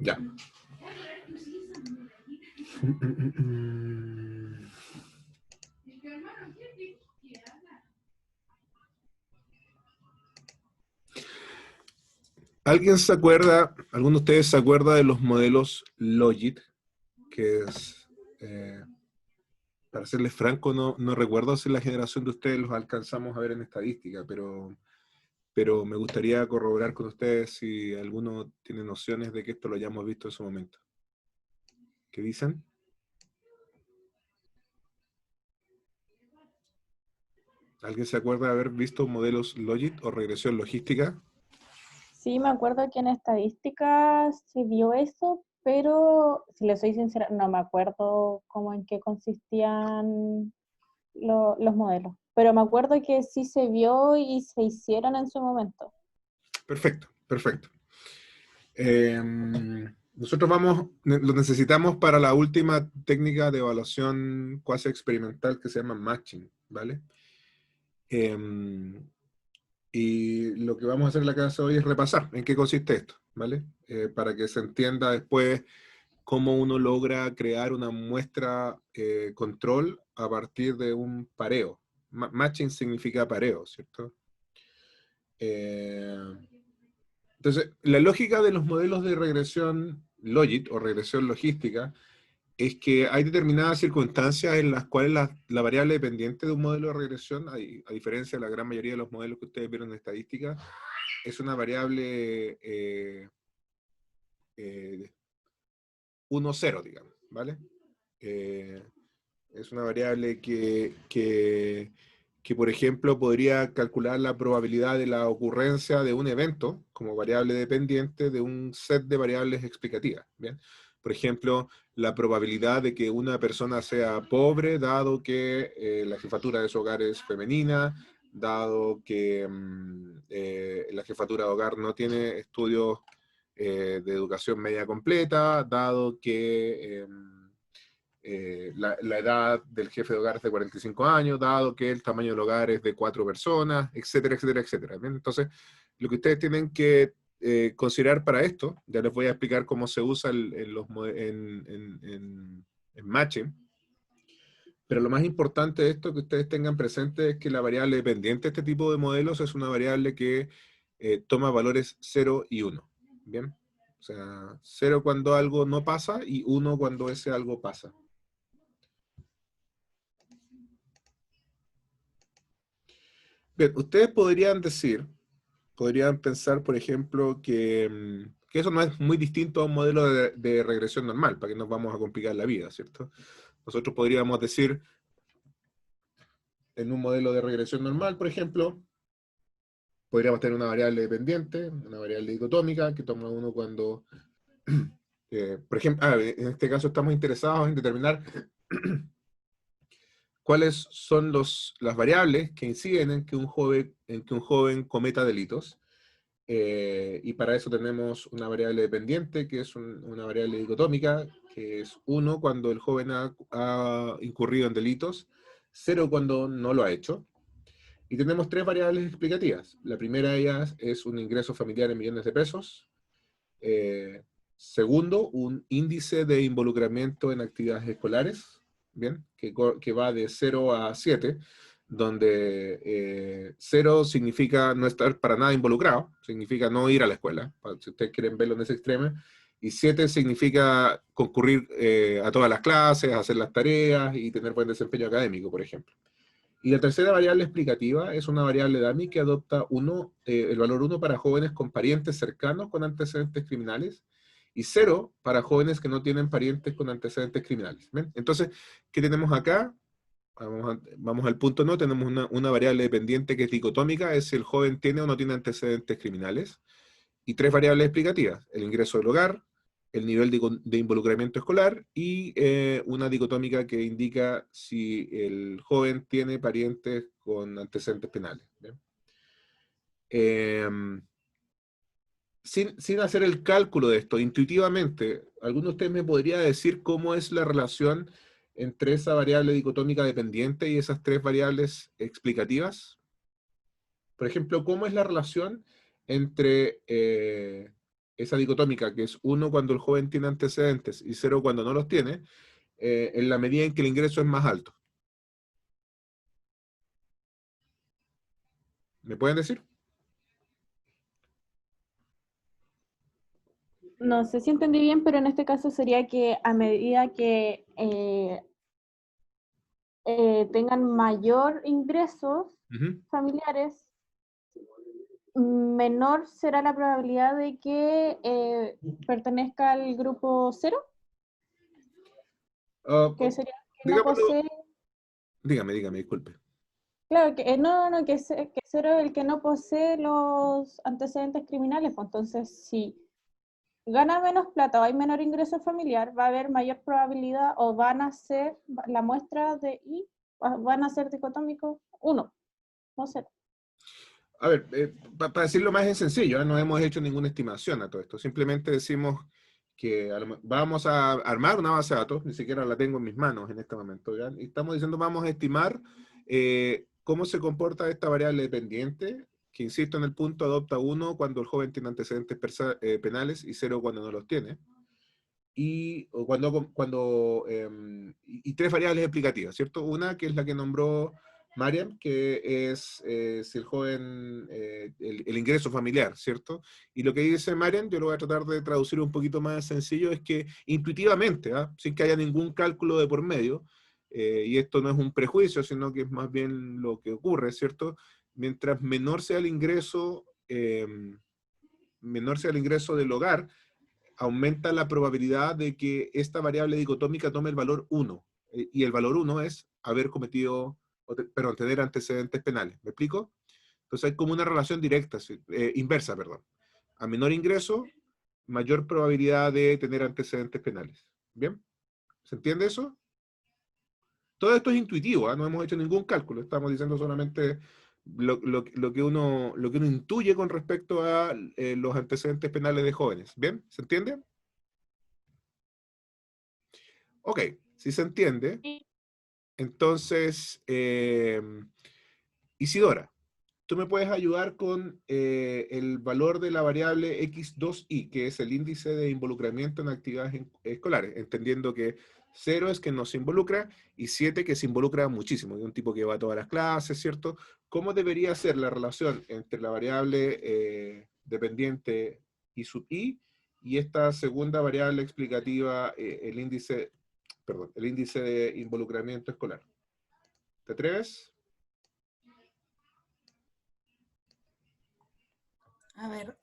Ya. ¿Alguien se acuerda, alguno de ustedes se acuerda de los modelos Logit? Que es, para serles franco, no recuerdo si la generación de ustedes los alcanzamos a ver en estadística, pero me gustaría corroborar con ustedes si alguno tiene nociones de que esto lo hayamos visto en su momento. ¿Qué dicen? ¿Alguien se acuerda de haber visto modelos Logit o regresión logística? Sí, me acuerdo que en estadística se vio eso, pero si le soy sincera, no me acuerdo cómo en qué consistían los modelos. Pero me acuerdo que sí se vio y se hicieron en su momento. Perfecto, perfecto. Nosotros lo necesitamos para la última técnica de evaluación cuasi experimental que se llama matching, ¿vale? Y lo que vamos a hacer en la clase hoy es repasar en qué consiste esto, ¿vale? Para que se entienda después cómo uno logra crear una muestra control a partir de un pareo. Matching significa pareo, ¿cierto? Entonces, la lógica de los modelos de regresión logit o regresión logística es que hay determinadas circunstancias en las cuales la variable dependiente de un modelo de regresión, a diferencia de la gran mayoría de los modelos que ustedes vieron en estadística, es una variable 1,0, digamos, ¿vale? Es una variable que, por ejemplo, podría calcular la probabilidad de la ocurrencia de un evento como variable dependiente de un set de variables explicativas, ¿bien? Por ejemplo, la probabilidad de que una persona sea pobre, dado que la jefatura de su hogar es femenina, dado que la jefatura de hogar no tiene estudios de educación media completa, dado que la edad del jefe de hogar es de 45 años, dado que el tamaño del hogar es de 4 personas, etcétera, etcétera, etcétera. ¿Bien? Entonces, lo que ustedes tienen que considerar para esto, ya les voy a explicar cómo se usa en matching, pero lo más importante de esto que ustedes tengan presente es que la variable dependiente de este tipo de modelos es una variable que toma valores 0 y 1. ¿Bien? O sea, 0 cuando algo no pasa y 1 cuando ese algo pasa. Bien, ustedes podrían pensar, por ejemplo, que eso no es muy distinto a un modelo de regresión normal, para que nos vamos a complicar la vida, ¿cierto? Nosotros podríamos decir, en un modelo de regresión normal, por ejemplo, podríamos tener una variable dependiente, una variable dicotómica, que toma uno cuando, por ejemplo, en este caso estamos interesados en determinar cuáles son las variables que inciden en que un joven cometa delitos. Y para eso tenemos una variable dependiente, que es una variable dicotómica, que es 1 cuando el joven ha incurrido en delitos, 0 cuando no lo ha hecho. Y tenemos 3 variables explicativas. La primera de ellas es un ingreso familiar en millones de pesos. Segundo, un índice de involucramiento en actividades escolares, ¿bien? Que va de 0 a 7, donde 0 significa no estar para nada involucrado, significa no ir a la escuela, si ustedes quieren verlo en ese extremo, y 7 significa concurrir a todas las clases, hacer las tareas y tener buen desempeño académico, por ejemplo. Y la tercera variable explicativa es una variable DAMI que adopta el valor 1 para jóvenes con parientes cercanos con antecedentes criminales y 0 para jóvenes que no tienen parientes con antecedentes criminales. ¿Ven? Entonces, ¿qué tenemos acá? Vamos al punto no, tenemos una variable dependiente que es dicotómica, es si el joven tiene o no tiene antecedentes criminales, y 3 variables explicativas, el ingreso del hogar, el nivel de involucramiento escolar y una dicotómica que indica si el joven tiene parientes con antecedentes penales. Eh, sin hacer el cálculo de esto, intuitivamente, ¿alguno de ustedes me podría decir cómo es la relación entre esa variable dicotómica dependiente y esas 3 variables explicativas? Por ejemplo, ¿cómo es la relación entre esa dicotómica, que es 1 cuando el joven tiene antecedentes y 0 cuando no los tiene, en la medida en que el ingreso es más alto. ¿Me pueden decir? No sé si entendí bien, pero en este caso sería que a medida que tengan mayor ingresos Ujú. familiares, menor será la probabilidad de que pertenezca al grupo cero, Ah, que sería que no digámoslo, posee, dígame, disculpe. claro, que no, que cero es el que no posee los antecedentes criminales, pues entonces si gana menos plata o hay menor ingreso familiar, va a haber mayor probabilidad o van a ser la muestra de I, van a ser dicotómicos 1, no 0. A ver, para decirlo más en sencillo, no hemos hecho ninguna estimación a todo esto. Simplemente decimos que vamos a armar una base de datos, ni siquiera la tengo en mis manos en este momento, ¿ya? Y estamos diciendo vamos a estimar cómo se comporta esta variable dependiente, que insisto en el punto, adopta 1 cuando el joven tiene antecedentes penales y 0 cuando no los tiene. O y tres variables explicativas, ¿cierto? Una que es la que nombró Mariam, que es si el joven, el ingreso familiar, ¿cierto? Y lo que dice Mariam, yo lo voy a tratar de traducir un poquito más sencillo, es que intuitivamente, ¿ah? Sin que haya ningún cálculo de por medio, y esto no es un prejuicio, sino que es más bien lo que ocurre, ¿cierto? Mientras menor sea el ingreso del hogar, aumenta la probabilidad de que esta variable dicotómica tome el valor 1. Y el valor 1 es haber cometido, tener antecedentes penales. ¿Me explico? Entonces hay como una relación directa, inversa, perdón. A menor ingreso, mayor probabilidad de tener antecedentes penales. ¿Bien? ¿Se entiende eso? Todo esto es intuitivo, ¿eh? No hemos hecho ningún cálculo, estamos diciendo solamente lo que uno intuye con respecto a los antecedentes penales de jóvenes. ¿Bien? ¿Se entiende? Ok, si se entiende, entonces, Isidora, tú me puedes ayudar con el valor de la variable x2i, que es el índice de involucramiento en actividades escolares, entendiendo que 0 es que no se involucra y 7 que se involucra muchísimo, de un tipo que va a todas las clases, ¿cierto? ¿Cómo debería ser la relación entre la variable dependiente i sub i y esta segunda variable explicativa, el índice de involucramiento escolar? ¿Te atreves? A ver,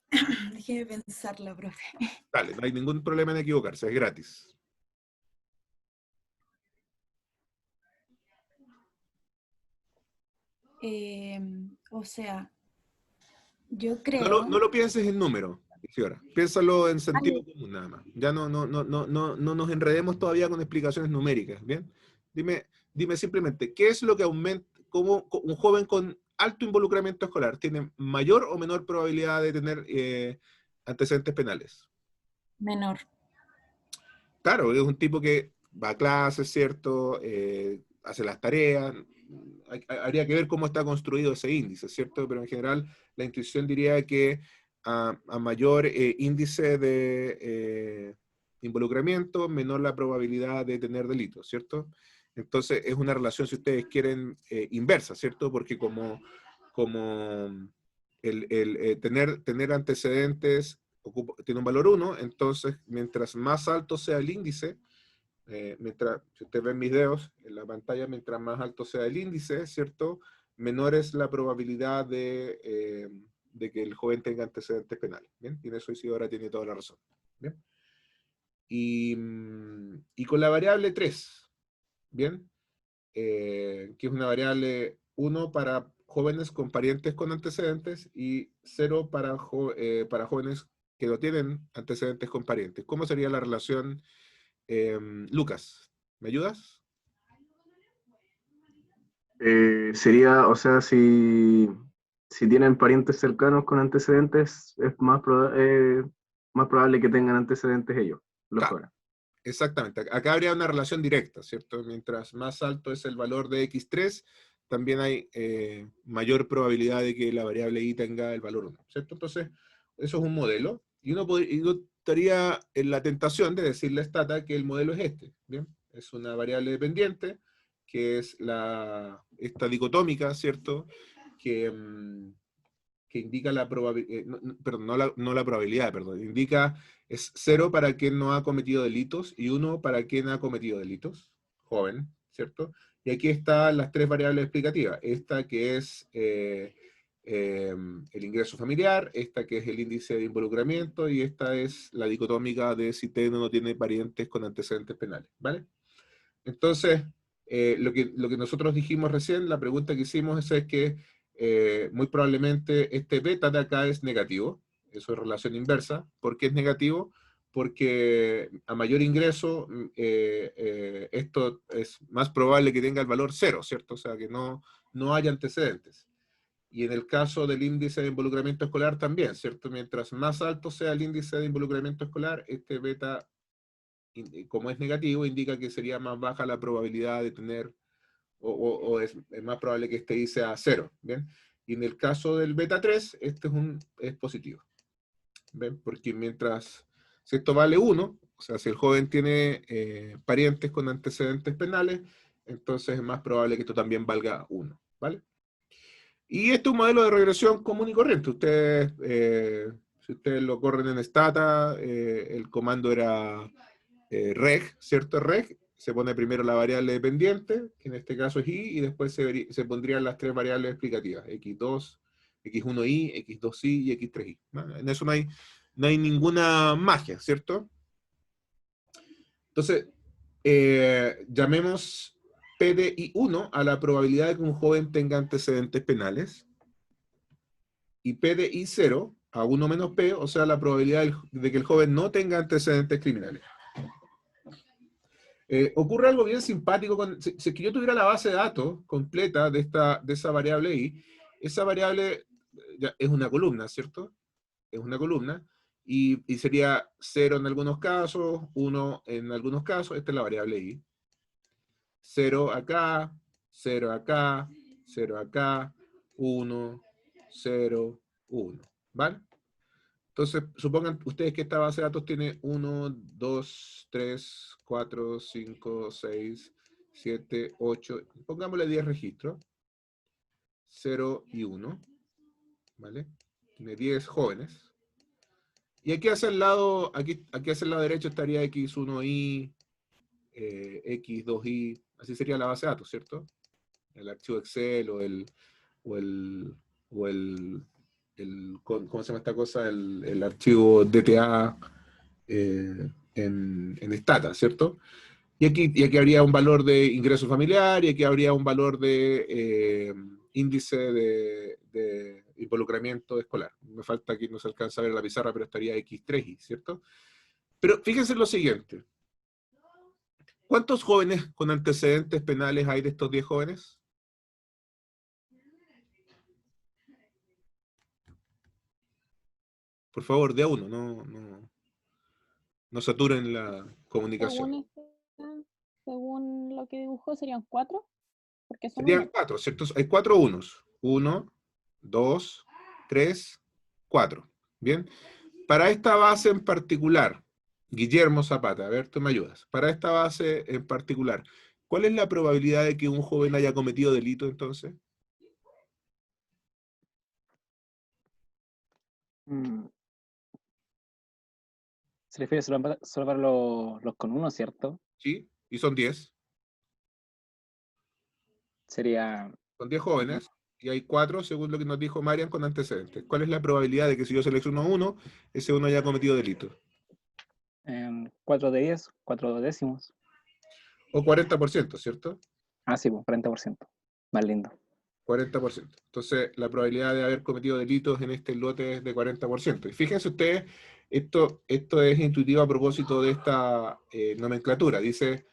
déjeme pensarlo, profe. Dale, no hay ningún problema en equivocarse, es gratis. O sea, yo No creo... no lo pienses en número, Isidora. Piénsalo en Ah, sentido común nada más. Ya no nos enredemos todavía con explicaciones numéricas, ¿bien? Dime simplemente, ¿qué es lo que aumenta, cómo un joven con alto involucramiento escolar tiene mayor o menor probabilidad de tener antecedentes penales? menor. Claro, es un tipo que va a clases, ¿cierto? Hace las tareas. Habría que ver cómo está construido ese índice, ¿cierto? Pero en general la intuición diría que a mayor índice de involucramiento, menor la probabilidad de tener delitos, ¿cierto? Entonces es una relación, si ustedes quieren, inversa, ¿cierto? Porque como tener antecedentes tiene un valor 1, entonces mientras más alto sea el índice, si ustedes ven mis dedos en la pantalla, mientras más alto sea el índice, ¿cierto? Menor es la probabilidad de que el joven tenga antecedentes penales, ¿bien? Y en eso Isidora tiene toda la razón, ¿bien? Y con la variable 3, ¿bien? Que es una variable 1 para jóvenes con parientes con antecedentes y 0 para jóvenes que no tienen antecedentes con parientes. ¿Cómo sería la relación, Lucas? ¿Me ayudas? Sería, o sea, si tienen parientes cercanos con antecedentes, es más probable que tengan antecedentes ellos, los Claro, jóvenes. exactamente. Acá habría una relación directa, ¿cierto? Mientras más alto es el valor de x3, también hay mayor probabilidad de que la variable y tenga el valor 1, ¿cierto? Entonces, eso es un modelo. y uno estaría en la tentación de decirle a Stata que el modelo es este, ¿bien? Es una variable dependiente, que es esta dicotómica, ¿cierto? Que, que indica la probabilidad, perdón, no la probabilidad, perdón, indica, es 0 para quien no ha cometido delitos y 1 para quien ha cometido delitos, joven, ¿cierto? Y aquí están las tres variables explicativas, esta que es el ingreso familiar, esta que es el índice de involucramiento, y esta es la dicotómica de si tiene o no tiene parientes con antecedentes penales, ¿vale? Entonces, lo que nosotros dijimos recién, la pregunta que hicimos es que muy probablemente este beta de acá es negativo, eso es relación inversa. ¿Por qué es negativo? Porque a mayor ingreso, esto es más probable que tenga el valor 0, ¿cierto? O sea, que no haya antecedentes. Y en el caso del índice de involucramiento escolar también, ¿cierto? Mientras más alto sea el índice de involucramiento escolar, este beta, como es negativo, indica que sería más baja la probabilidad de tener, o es más probable que este I sea 0, ¿bien? Y en el caso del beta 3, este es positivo, ¿ven? Porque mientras, si esto vale 1, o sea, si el joven tiene parientes con antecedentes penales, entonces es más probable que esto también valga 1, ¿vale? Y este es un modelo de regresión común y corriente. Ustedes, si ustedes lo corren en Stata, el comando era reg, ¿cierto? Reg, se pone primero la variable dependiente, que en este caso es i, y después se pondrían las tres variables explicativas, x2, x1i, x2i y x3i. ¿No? En eso no hay ninguna magia, ¿cierto? Entonces, llamemos PDI1 a la probabilidad de que un joven tenga antecedentes penales, y PDI0 a 1 menos P, o sea, la probabilidad de que el joven no tenga antecedentes criminales. Ocurre algo bien simpático, si es que yo tuviera la base de datos completa de esa variable I, esa variable es una columna, ¿cierto? Es una columna, y sería 0 en algunos casos, 1 en algunos casos, esta es la variable I. 0 acá, 0 acá, 0 acá, 1, 0, 1, ¿vale? Entonces, supongan ustedes que esta base de datos tiene 1, 2, 3, 4, 5, 6, 7, 8, pongámosle 10 registros, 0 y 1, ¿vale? Tiene 10 jóvenes. Y aquí hacia el lado, aquí hacia el lado derecho estaría x1i, x2i, así sería la base de datos, ¿cierto? El archivo Excel o el, o ¿cómo se llama esta cosa? El archivo DTA en Stata, ¿cierto? Y aquí habría un valor de ingreso familiar, y aquí habría un valor de índice de involucramiento escolar. Me falta aquí, no se alcanza a ver la pizarra, pero estaría X3i, ¿cierto? Pero fíjense en lo siguiente. ¿Cuántos jóvenes con antecedentes penales hay de estos 10 jóvenes? Por favor, de a uno, no saturen la comunicación. Según lo que dibujó, serían 4, porque son Serían 1. 4, ¿cierto? Hay 4 unos. 1, 2, 3, 4. Bien. Para esta base en particular, Guillermo Zapata, a ver, tú me ayudas. Para esta base en particular, ¿cuál es la probabilidad de que un joven haya cometido delito entonces? Mm, Se refiere solo para los con uno, ¿cierto? ¿Sí? Y son 10. Sería Son 10 jóvenes. Y hay 4, según lo que nos dijo Marian, con antecedentes. ¿Cuál es la probabilidad de que si yo selecciono uno, ese uno haya cometido delito? 4 de 10, 4 décimos. O 40%, ¿cierto? Ah, sí, pues, 40%. Más lindo. 40%. Entonces, la probabilidad de haber cometido delitos en este lote es de 40%. Y fíjense ustedes, esto es intuitivo a propósito de esta nomenclatura. Dice,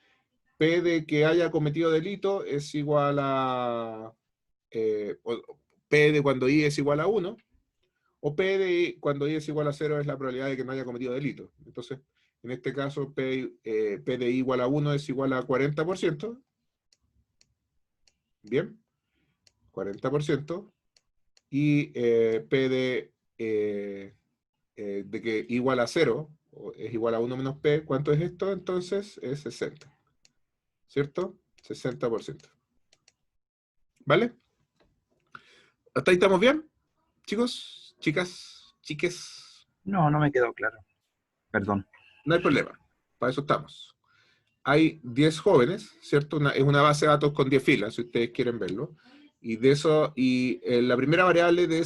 P de que haya cometido delito es igual a... P de cuando I es igual a 1, o P de I cuando I es igual a 0 es la probabilidad de que no haya cometido delito. Entonces, en este caso, P de I igual a 1 es igual a 40%. Bien, 40%. Y P de de que igual a 0, o es igual a 1 menos P, ¿cuánto es esto? Entonces es 60. ¿Cierto? 60%. ¿Vale? ¿Hasta ahí estamos bien? Chicos, chicas, chiques. No, no me quedó claro. Perdón. No hay problema. Para eso estamos. Hay 10 jóvenes, ¿cierto? Es una base de datos con 10 filas, si ustedes quieren verlo. Y de eso, la primera variable de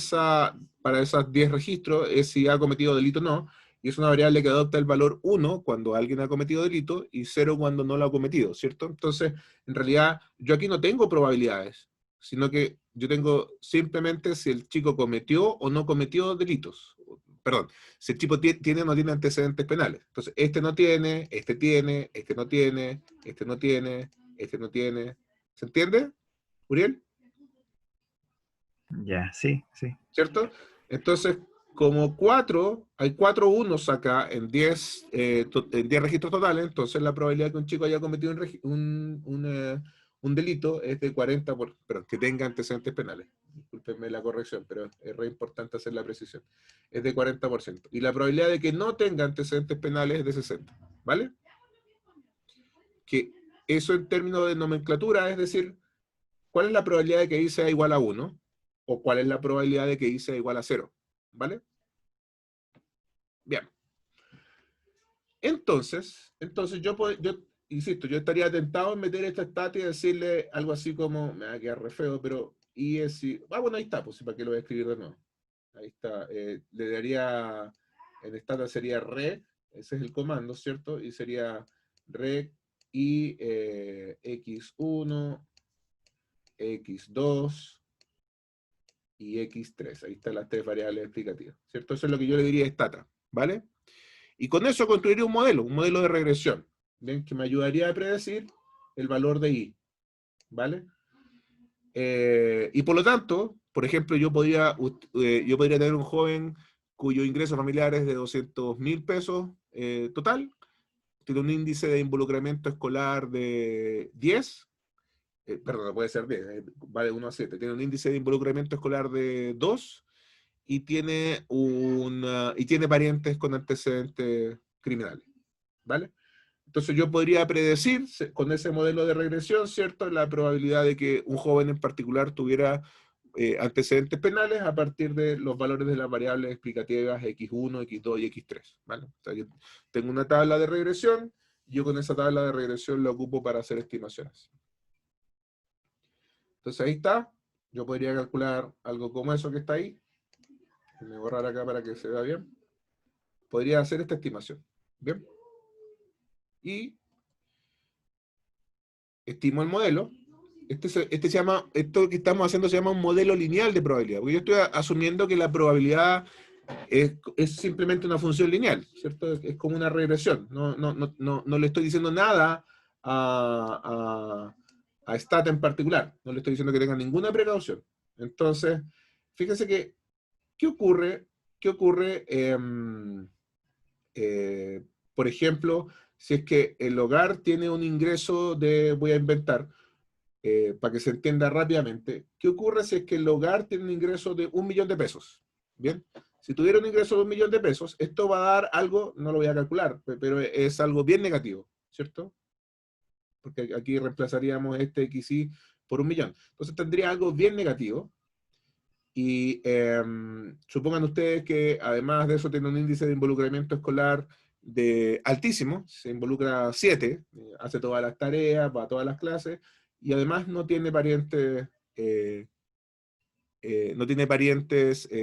para esos 10 registros es si ha cometido delito o no. Y es una variable que adopta el valor 1 cuando alguien ha cometido delito y 0 cuando no lo ha cometido, ¿cierto? Entonces, en realidad, yo aquí no tengo probabilidades, sino que yo tengo simplemente si el chico cometió o no cometió delitos. Perdón, si el chico tiene o no tiene antecedentes penales. Entonces, este no tiene, este tiene, este no tiene, este no tiene, este no tiene. ¿Se entiende, Uriel? Ya, sí, sí. ¿Cierto? Entonces, como hay 4 unos acá en 10 registros totales, entonces la probabilidad que un chico haya cometido un delito es de 40, pero que tenga antecedentes penales. Discúlpenme la corrección, pero es re importante hacer la precisión. Es de 40%. Y la probabilidad de que no tenga antecedentes penales es de 60. ¿Vale? Que eso en términos de nomenclatura, es decir, ¿cuál es la probabilidad de que I sea igual a 1? ¿O cuál es la probabilidad de que I sea igual a 0? ¿Vale? Bien. Entonces yo insisto, yo estaría tentado en meter esta stata y decirle algo así como, me va a quedar re feo, pero I es... bueno, ahí está, pues, ¿para qué lo voy a escribir de nuevo? Ahí está. Le daría, en stata sería re, ese es el comando, ¿cierto? Y sería re I x1, x2, y x3. Ahí están las 3 variables explicativas, ¿cierto? Eso es lo que yo le diría a stata, ¿vale? Y con eso construiría un modelo de regresión, ¿bien? Que me ayudaría a predecir el valor de I, ¿vale? Y por lo tanto, por ejemplo, yo podría tener un joven cuyo ingreso familiar es de 200.000 pesos total, tiene un índice de involucramiento escolar de 10, perdón, puede ser 10, vale 1 a 7, tiene un índice de involucramiento escolar de 2 y tiene parientes con antecedentes criminales, ¿vale? Entonces yo podría predecir con ese modelo de regresión, ¿cierto?, la probabilidad de que un joven en particular tuviera antecedentes penales a partir de los valores de las variables explicativas x1, x2 y x3, ¿vale? O sea, yo tengo una tabla de regresión, yo con esa tabla de regresión la ocupo para hacer estimaciones. Entonces ahí está, yo podría calcular algo como eso que está ahí. Déjenme borrar acá para que se vea bien. Podría hacer esta estimación. ¿Bien? Y estimo el modelo. Esto que estamos haciendo se llama un modelo lineal de probabilidad. Porque yo estoy asumiendo que la probabilidad es simplemente una función lineal, ¿cierto? Es como una regresión. No le estoy diciendo nada a stata en particular. No le estoy diciendo que tenga ninguna precaución. Entonces, fíjense que, ¿qué ocurre? Por ejemplo, si es que el hogar tiene un ingreso voy a inventar, para que se entienda rápidamente, ¿qué ocurre si es que el hogar tiene un ingreso de 1 millón de pesos? Bien, si tuviera un ingreso de 1 millón de pesos, esto va a dar algo, no lo voy a calcular, pero es algo bien negativo, ¿cierto? Porque aquí reemplazaríamos este XY por 1 millón. Entonces tendría algo bien negativo. Y supongan ustedes que además de eso tiene un índice de involucramiento escolar altísimo, se involucra 7, hace todas las tareas, va a todas las clases, y además no tiene parientes,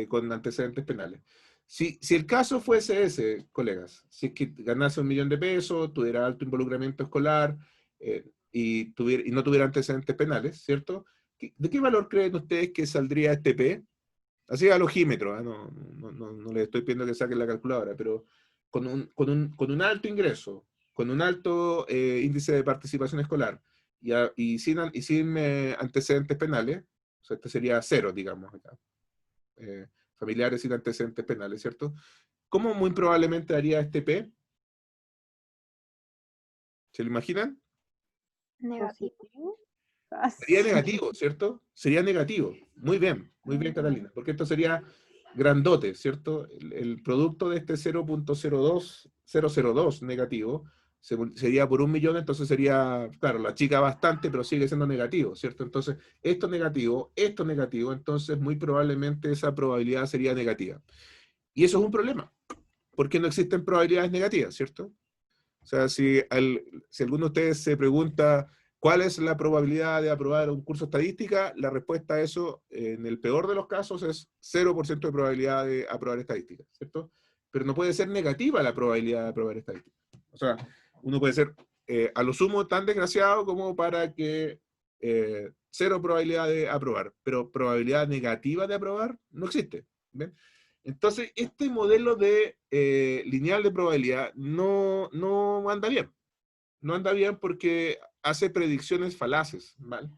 con antecedentes penales. Si el caso fuese ese, colegas, si es que ganase 1 millón de pesos, tuviera alto involucramiento escolar, y no tuviera antecedentes penales, ¿cierto? ¿De qué valor creen ustedes que saldría este P? Así al ojímetro, ¿eh? No les estoy pidiendo que saquen la calculadora, pero con un alto ingreso, con un alto índice de participación escolar y sin antecedentes penales, o sea, este sería 0, digamos, acá, familiares sin antecedentes penales, ¿cierto? ¿Cómo muy probablemente haría este P? ¿Se lo imaginan? Positivo. Sería negativo, ¿cierto? Sería negativo. Muy bien, Catalina. Porque esto sería grandote, ¿cierto? El producto de este 0.002 negativo sería por 1.000.000, entonces sería, claro, la chica bastante, pero sigue siendo negativo, ¿cierto? Entonces, esto negativo, entonces muy probablemente esa probabilidad sería negativa. Y eso es un problema, porque no existen probabilidades negativas, ¿cierto? O sea, si alguno de ustedes se pregunta cuál es la probabilidad de aprobar un curso de estadística, la respuesta a eso, en el peor de los casos, es 0% de probabilidad de aprobar estadística, ¿cierto? Pero no puede ser negativa la probabilidad de aprobar estadística. O sea, uno puede ser a lo sumo tan desgraciado como para que 0 probabilidad de aprobar, pero probabilidad negativa de aprobar no existe. ¿Ven? Entonces, este modelo de lineal de probabilidad no anda bien. No anda bien porque hace predicciones falaces, ¿vale?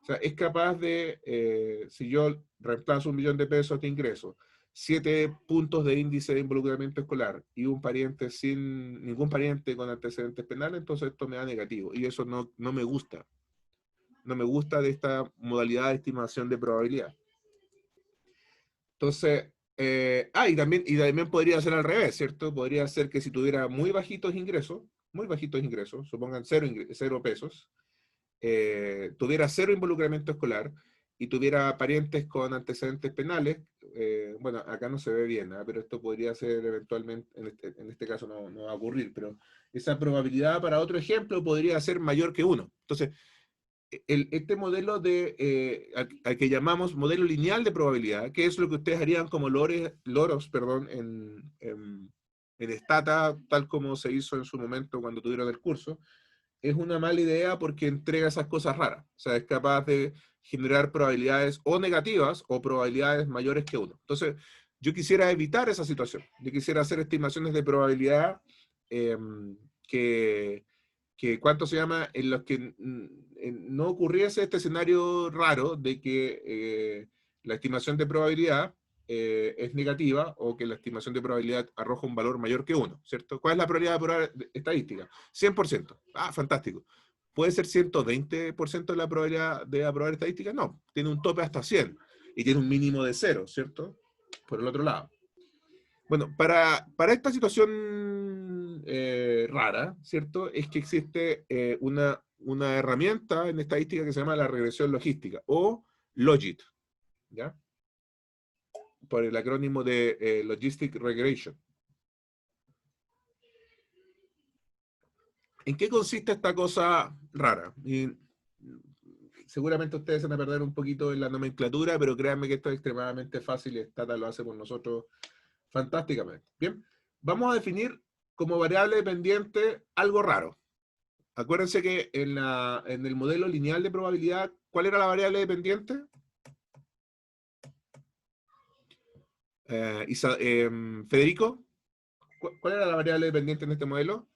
O sea, es capaz de, si yo reemplazo 1.000.000 de pesos de ingreso, 7 puntos de índice de involucramiento escolar y un pariente sin ningún pariente con antecedentes penales, entonces esto me da negativo. Y eso no me gusta. No me gusta de esta modalidad de estimación de probabilidad. Entonces, y también podría ser al revés, ¿cierto? Podría ser que si tuviera muy bajitos ingresos, supongan 0 pesos, tuviera 0 involucramiento escolar y tuviera parientes con antecedentes penales, bueno, acá no se ve bien, ¿eh? Pero esto podría ser eventualmente, en este caso no va a ocurrir, pero esa probabilidad para otro ejemplo podría ser mayor que 1. Entonces, este modelo al que llamamos modelo lineal de probabilidad, que es lo que ustedes harían como loros, en Stata, tal como se hizo en su momento cuando tuvieron el curso, es una mala idea porque entrega esas cosas raras. O sea, es capaz de generar probabilidades o negativas o probabilidades mayores que 1. Entonces, yo quisiera evitar esa situación. Yo quisiera hacer estimaciones de probabilidad que ¿cuánto se llama? En los que no ocurriese este escenario raro de que la estimación de probabilidad es negativa o que la estimación de probabilidad arroja un valor mayor que 1, ¿cierto? ¿Cuál es la probabilidad de aprobar estadística? 100%. Ah, fantástico. ¿Puede ser 120% la probabilidad de aprobar estadística? No, tiene un tope hasta 100 y tiene un mínimo de 0, ¿cierto? Por el otro lado. Bueno, para esta situación rara, ¿cierto? Es que existe una herramienta en estadística que se llama la regresión logística, o LOGIT, ¿ya? Por el acrónimo de Logistic Regression. ¿En qué consiste esta cosa rara? Y seguramente ustedes se van a perder un poquito en la nomenclatura, pero créanme que esto es extremadamente fácil y Stata lo hace por nosotros fantásticamente. Bien, vamos a definir como variable dependiente algo raro. Acuérdense que en el modelo lineal de probabilidad, ¿cuál era la variable dependiente? Federico, ¿cuál era la variable dependiente en este modelo?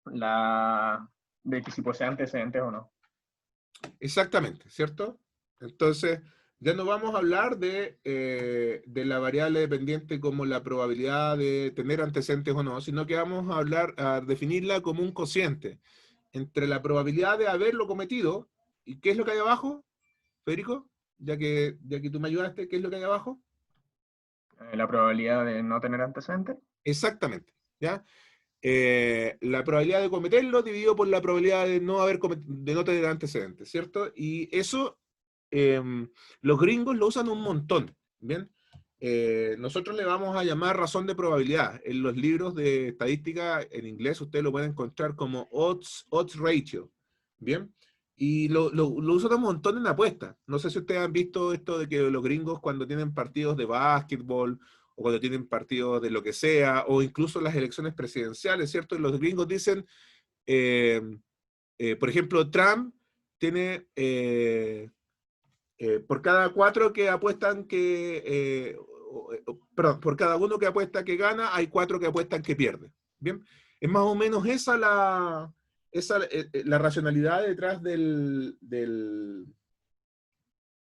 La de que si posee antecedentes o no. Exactamente, ¿cierto? Entonces, ya no vamos a hablar de la variable dependiente como la probabilidad de tener antecedentes o no, sino que vamos a definirla como un cociente entre la probabilidad de haberlo cometido y ¿qué es lo que hay abajo, Federico? Ya que tú me ayudaste, ¿qué es lo que hay abajo? La probabilidad de no tener antecedentes. Exactamente, ¿ya? La probabilidad de cometerlo dividido por la probabilidad de no tener antecedentes, ¿cierto? Y eso los gringos lo usan un montón, ¿bien? Nosotros le vamos a llamar razón de probabilidad. En los libros de estadística en inglés ustedes lo pueden encontrar como odds ratio, ¿bien? Y lo usan un montón en apuestas. No sé si ustedes han visto esto de que los gringos cuando tienen partidos de básquetbol o cuando tienen partidos de lo que sea, o incluso las elecciones presidenciales, ¿cierto? Y los gringos dicen, por ejemplo, Trump tiene, por cada 4 que apuestan perdón, por cada 1 que apuesta que gana, hay 4 que apuestan que pierde. ¿Bien? Es más o menos esa la racionalidad detrás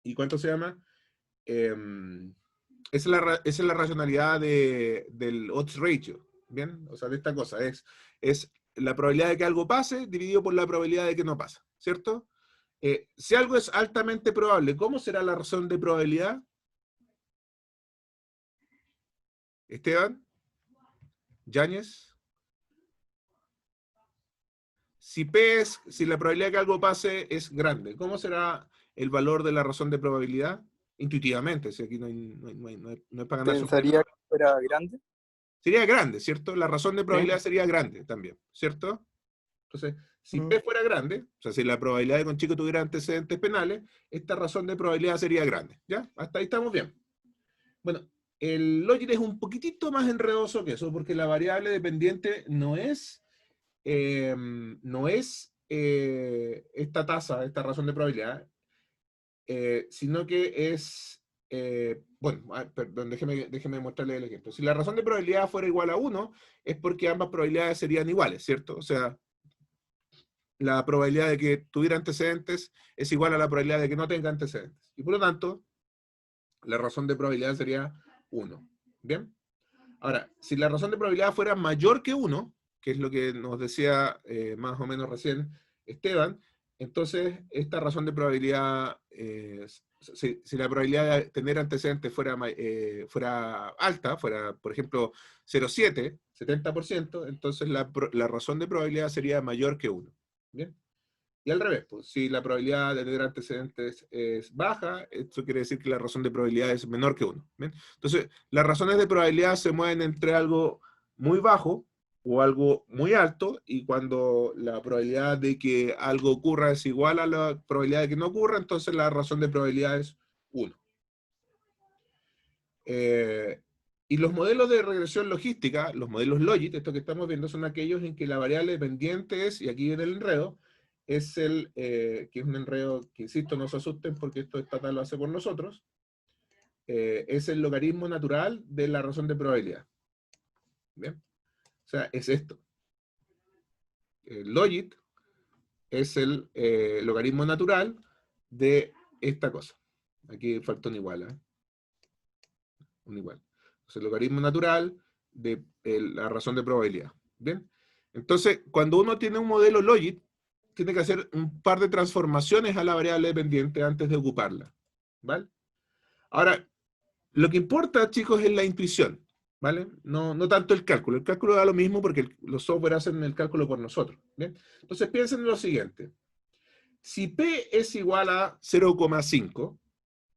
¿y cuánto se llama? Esa es la racionalidad del odds ratio, ¿bien? O sea, de esta cosa, es la probabilidad de que algo pase dividido por la probabilidad de que no pasa, ¿cierto? Si algo es altamente probable, ¿cómo será la razón de probabilidad? Esteban, Yáñez. Si la probabilidad de que algo pase es grande, ¿cómo será el valor de la razón de probabilidad? Intuitivamente, si aquí no hay para ganar. Pensaría que fuera grande. Sería grande, ¿cierto? La razón de probabilidad sería grande también, ¿cierto? Entonces, si P fuera grande, o sea, si la probabilidad de que un chico tuviera antecedentes penales, esta razón de probabilidad sería grande, ¿ya? Hasta ahí estamos bien. Bueno, el logit es un poquitito más enredoso que eso, porque la variable dependiente no es esta tasa, esta razón de probabilidad, sino que es, bueno, perdón, déjeme mostrarle el ejemplo. Si la razón de probabilidad fuera igual a 1, es porque ambas probabilidades serían iguales, ¿cierto? O sea, la probabilidad de que tuviera antecedentes es igual a la probabilidad de que no tenga antecedentes. Y por lo tanto, la razón de probabilidad sería 1. ¿Bien? Ahora, si la razón de probabilidad fuera mayor que 1, que es lo que nos decía más o menos recién Esteban, entonces esta razón de probabilidad, si la probabilidad de tener antecedentes fuera alta, fuera, por ejemplo, 0,7, 70%, entonces la razón de probabilidad sería mayor que 1. ¿Bien? Y al revés, pues, si la probabilidad de tener antecedentes es baja, esto quiere decir que la razón de probabilidad es menor que 1. ¿Bien? Entonces, las razones de probabilidad se mueven entre algo muy bajo o algo muy alto, y cuando la probabilidad de que algo ocurra es igual a la probabilidad de que no ocurra, entonces la razón de probabilidad es 1. Y los modelos de regresión logística, los modelos logit, esto que estamos viendo, son aquellos en que la variable dependiente es, y aquí viene el enredo, es que es un enredo que, insisto, no se asusten porque esto estatal lo hace por nosotros, es el logaritmo natural de la razón de probabilidad. ¿Bien? O sea, es esto. El logit es el logaritmo natural de esta cosa. Aquí falta un igual, ¿eh? Un igual. Entonces, el logaritmo natural de la razón de probabilidad. ¿Bien? Entonces, cuando uno tiene un modelo logit, tiene que hacer un par de transformaciones a la variable dependiente antes de ocuparla. ¿Vale? Ahora, lo que importa, chicos, es la intuición. ¿Vale? No tanto el cálculo. El cálculo da lo mismo porque los software hacen el cálculo por nosotros. ¿Bien? Entonces, piensen en lo siguiente. Si P es igual a 0,5,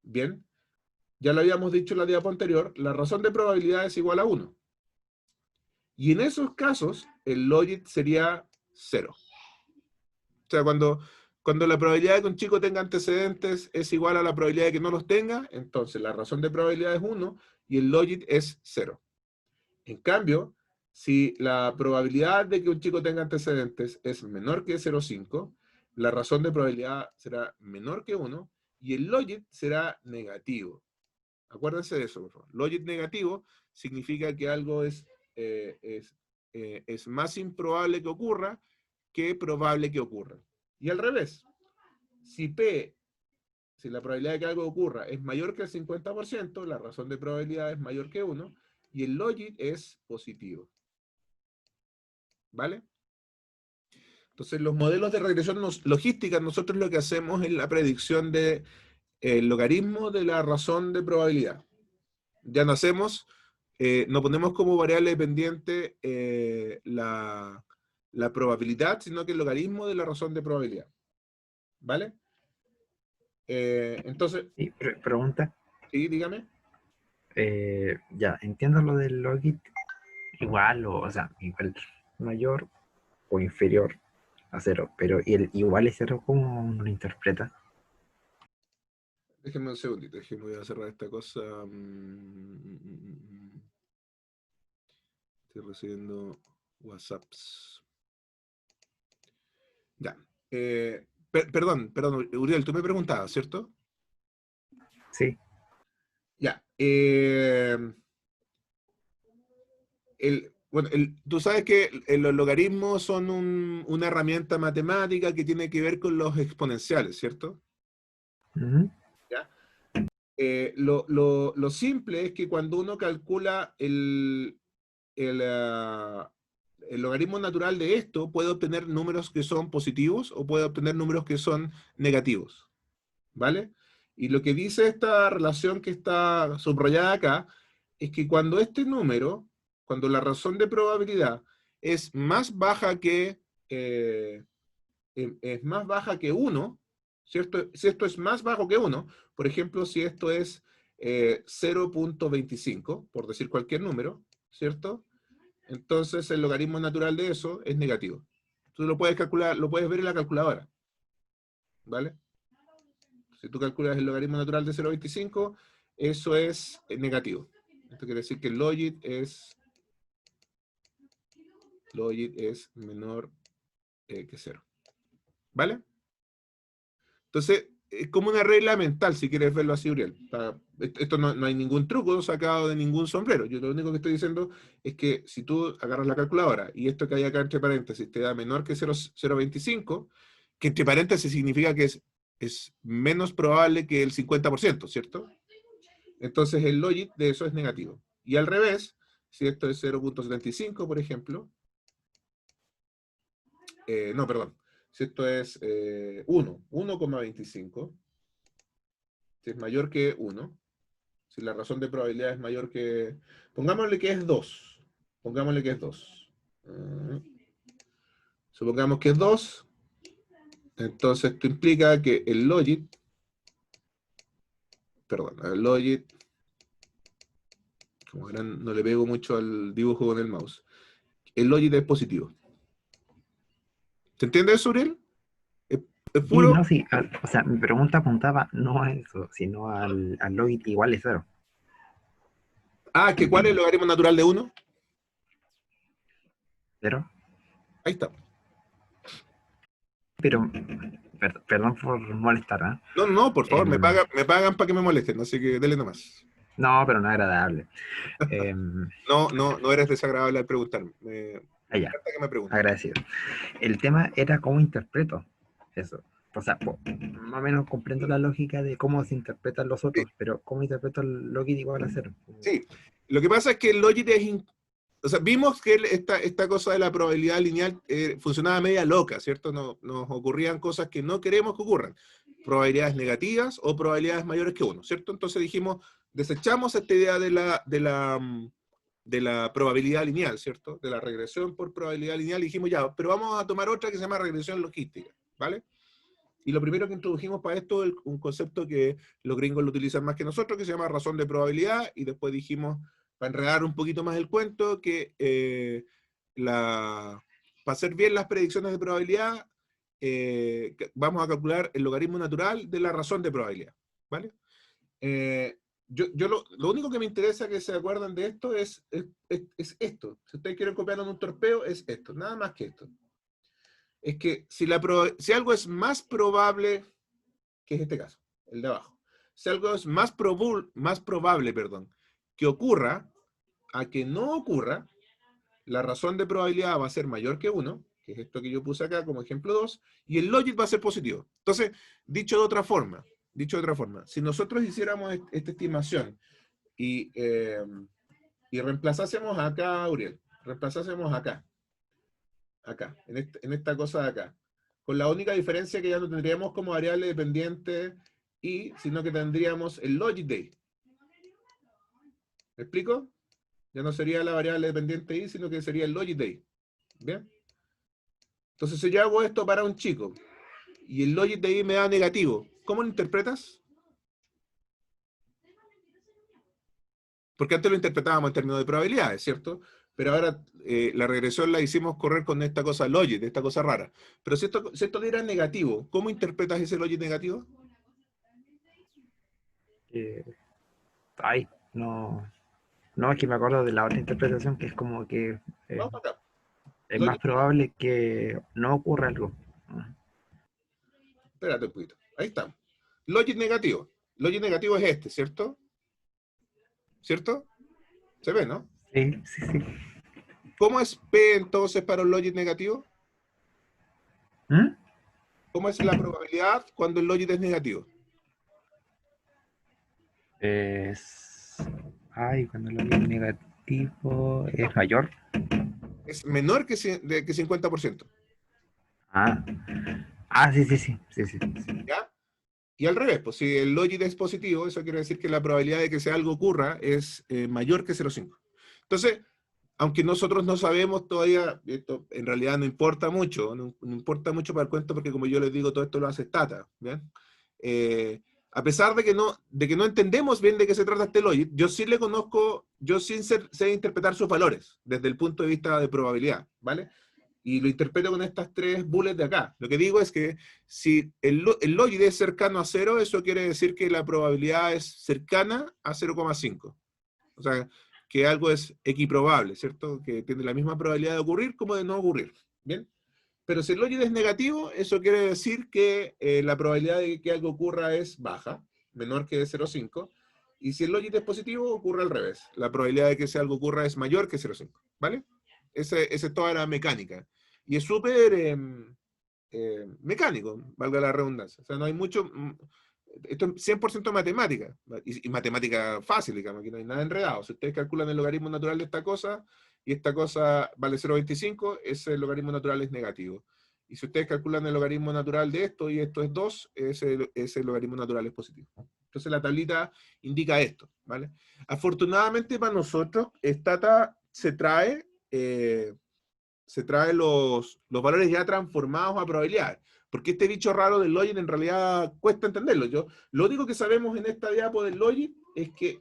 ¿bien? Ya lo habíamos dicho en la diapo anterior, la razón de probabilidad es igual a 1. Y en esos casos, el logit sería 0. O sea, cuando la probabilidad de que un chico tenga antecedentes es igual a la probabilidad de que no los tenga, entonces la razón de probabilidad es 1 y el logit es 0. En cambio, si la probabilidad de que un chico tenga antecedentes es menor que 0,5, la razón de probabilidad será menor que 1 y el logit será negativo. Acuérdense de eso, por favor. Logit negativo significa que algo es más improbable que ocurra que probable que ocurra. Y al revés, si la probabilidad de que algo ocurra es mayor que el 50%, la razón de probabilidad es mayor que 1 y el logit es positivo. ¿Vale? Entonces, los modelos de regresión logística, nosotros lo que hacemos es la predicción del logaritmo de la razón de probabilidad. Ya no ponemos como variable dependiente la probabilidad, sino que el logaritmo de la razón de probabilidad. ¿Vale? Entonces, Sí, pregunta. sí, dígame. Ya, entiendo lo del logit igual, o sea, igual mayor o inferior a 0, pero ¿y el igual y 0 cómo uno lo interpreta? Déjenme un segundito, voy a cerrar esta cosa. Estoy recibiendo WhatsApps. Ya. Perdón, Uriel, tú me preguntabas, ¿cierto? Sí. Ya. Bueno, tú sabes que los logaritmos son una herramienta matemática que tiene que ver con los exponenciales, ¿cierto? Ujú. ¿Ya? Lo simple es que cuando uno calcula el logaritmo natural de esto puede obtener números que son positivos o puede obtener números que son negativos. ¿Vale? Y lo que dice esta relación que está subrayada acá, es que cuando este número, cuando la razón de probabilidad es más baja que, es más baja que 1, ¿cierto? Si esto es más bajo que 1, por ejemplo, si esto es 0.25, por decir cualquier número, ¿cierto? Entonces el logaritmo natural de eso es negativo. Tú lo puedes calcular, lo puedes ver en la calculadora. ¿Vale? Si tú calculas el logaritmo natural de 0.25, eso es negativo. Esto quiere decir que el logit es menor que 0. ¿Vale? Entonces, es como una regla mental, si quieres verlo así, Uriel. Esto no hay ningún truco sacado de ningún sombrero. Yo lo único que estoy diciendo es que si tú agarras la calculadora y esto que hay acá entre paréntesis te da menor que 0.25, que entre paréntesis significa que es menos probable que el 50%, ¿cierto? Entonces el logit de eso es negativo. Y al revés, si esto es 0.75, por ejemplo, no, perdón, si esto es 1,25, si es mayor que 1, si la razón de probabilidad es mayor que, pongámosle que es 2, pongámosle que es 2. Supongamos que es 2, entonces esto implica que el logit, como verán, no le pego mucho al dibujo con el mouse, el logit es positivo. ¿Se entiende eso, Uriel? Es Sí, puro... no, sí. O sea, mi pregunta apuntaba no a eso, sino al logit igual es 0. Ah, ¿que cuál es el logaritmo natural de 1? 0. Ahí está. Pero, perdón por molestar, ¿ah? No, por favor, Em, me pagan para que me molesten, así que dele nomás. no, pero no agradable. Em, No eres desagradable al preguntarme. Me allá, encanta que me preguntes. agradecido. El tema era cómo interpreto eso. O sea, más o menos comprendo la lógica de cómo se interpretan los otros, pero cómo interpreto el logit igual a 0. Sí, lo que pasa es que el logit es... O sea, vimos que esta cosa de la probabilidad lineal funcionaba media loca, ¿cierto? Nos ocurrían cosas que no queremos que ocurran. Probabilidades negativas o probabilidades mayores que 1, ¿cierto? Entonces dijimos, desechamos esta idea de la probabilidad lineal, ¿cierto? De la regresión por probabilidad lineal, y dijimos ya, pero vamos a tomar otra que se llama regresión logística, ¿vale? Y lo primero que introdujimos para esto es un concepto que los gringos lo utilizan más que nosotros, que se llama razón de probabilidad, y después dijimos, para enredar un poquito más el cuento, que para hacer bien las predicciones de probabilidad, vamos a calcular el logaritmo natural de la razón de probabilidad, ¿vale? Lo único que me interesa que se acuerden de esto es esto. Si ustedes quieren copiarlo en un torpeo, es esto, nada más que esto. Es que si algo es más probable, que es este caso, el de abajo, si algo es más probable, que ocurra a que no ocurra, la razón de probabilidad va a ser mayor que 1, que es esto que yo puse acá como ejemplo 2, y el logit va a ser positivo. Entonces, dicho de otra forma, si nosotros hiciéramos esta estimación y reemplazásemos acá, Uriel, reemplazásemos acá, en esta cosa de acá, con la única diferencia que ya no tendríamos como variable dependiente sino que tendríamos el logit de. ¿Me explico? Ya no sería la variable dependiente y, sino que sería el logit de. ¿Bien? Entonces, si yo hago esto para un chico y el logit de i me da negativo, ¿cómo lo interpretas? Porque antes lo interpretábamos en términos de probabilidades, ¿cierto? Pero ahora la regresión la hicimos correr con esta cosa logit, esta cosa rara. Pero si esto diera negativo, ¿cómo interpretas ese logit negativo? Ay, no. No, es que me acuerdo de la otra interpretación que es como que Vamos para acá. es más Logit, probable que no ocurra algo. espérate un poquito. Ahí está. Logit negativo. Logit negativo es este, ¿cierto? ¿Cierto? Se ve, ¿no? Sí, sí, sí. ¿Cómo es P entonces para un logit negativo? ¿Mm? ¿Cómo es la probabilidad cuando el logit es negativo? Ay, cuando lo vi negativo es mayor. es menor que 50%. Sí. ¿Ya? Y al revés, pues si el logit es positivo, eso quiere decir que la probabilidad de que sea algo ocurra es mayor que 0,5. Entonces, aunque nosotros no sabemos todavía, esto en realidad no importa mucho, no importa mucho para el cuento porque como yo les digo, todo esto lo hace Stata, ¿bien? A pesar de que no entendemos bien de qué se trata este logit, yo sí le conozco, yo sí sé interpretar sus valores desde el punto de vista de probabilidad, ¿vale? Y lo interpreto con estas tres bullets de acá. Lo que digo es que si el logit es cercano a 0, eso quiere decir que la probabilidad es cercana a 0,5. O sea, que algo es equiprobable, ¿cierto? Que tiene la misma probabilidad de ocurrir como de no ocurrir. ¿Bien? Pero si el logit es negativo, eso quiere decir que la probabilidad de que algo ocurra es baja, menor que 0,5. Y si el logit es positivo, ocurre al revés. La probabilidad de que algo ocurra es mayor que 0,5. ¿Vale? Esa es toda la mecánica. Y es súper mecánico, valga la redundancia. O sea, no hay mucho... Esto es 100% matemática, y matemática fácil, digamos, que no hay nada enredado. Si ustedes calculan el logaritmo natural de esta cosa, y esta cosa vale 0,25, ese logaritmo natural es negativo. Y si ustedes calculan el logaritmo natural de esto, y esto es 2, ese logaritmo natural es positivo. Entonces la tablita indica esto, ¿vale? Afortunadamente para nosotros, Stata se trae los valores ya transformados a probabilidades. Porque este bicho raro del logit en realidad cuesta entenderlo. Lo único que sabemos en esta diapo del logit es que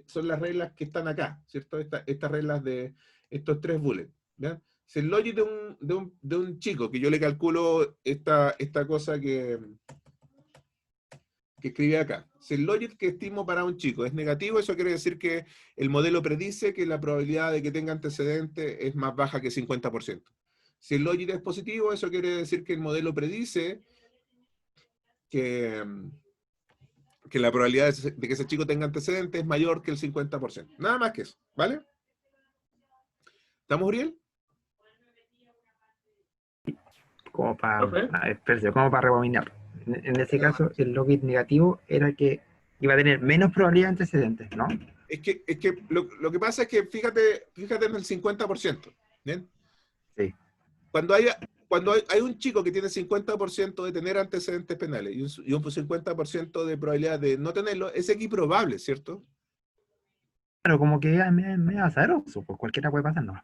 son las reglas que están acá, ¿cierto? Estas reglas de estos tres bullets. ¿Ya? Si el logit de un chico, que yo le calculo esta cosa que escribe acá. Si el logit que estimo para un chico es negativo, eso quiere decir que el modelo predice que la probabilidad de que tenga antecedente es más baja que 50%. Si el logit es positivo, eso quiere decir que el modelo predice que la probabilidad de que ese chico tenga antecedente es mayor que el 50%. Nada más que eso, ¿vale? ¿Estamos, Uriel? Como para ¿Profe? rebobinar. En ese caso, el logit negativo era que iba a tener menos probabilidad de antecedentes, ¿no? Es que lo que pasa es que fíjate en el 50%. ¿Bien? Sí. Cuando hay un chico que tiene 50% de tener antecedentes penales y un 50% de probabilidad de no tenerlo, es equiprobable, ¿cierto? Pero como que me azaroso, pues cualquiera puede pasar, ¿no?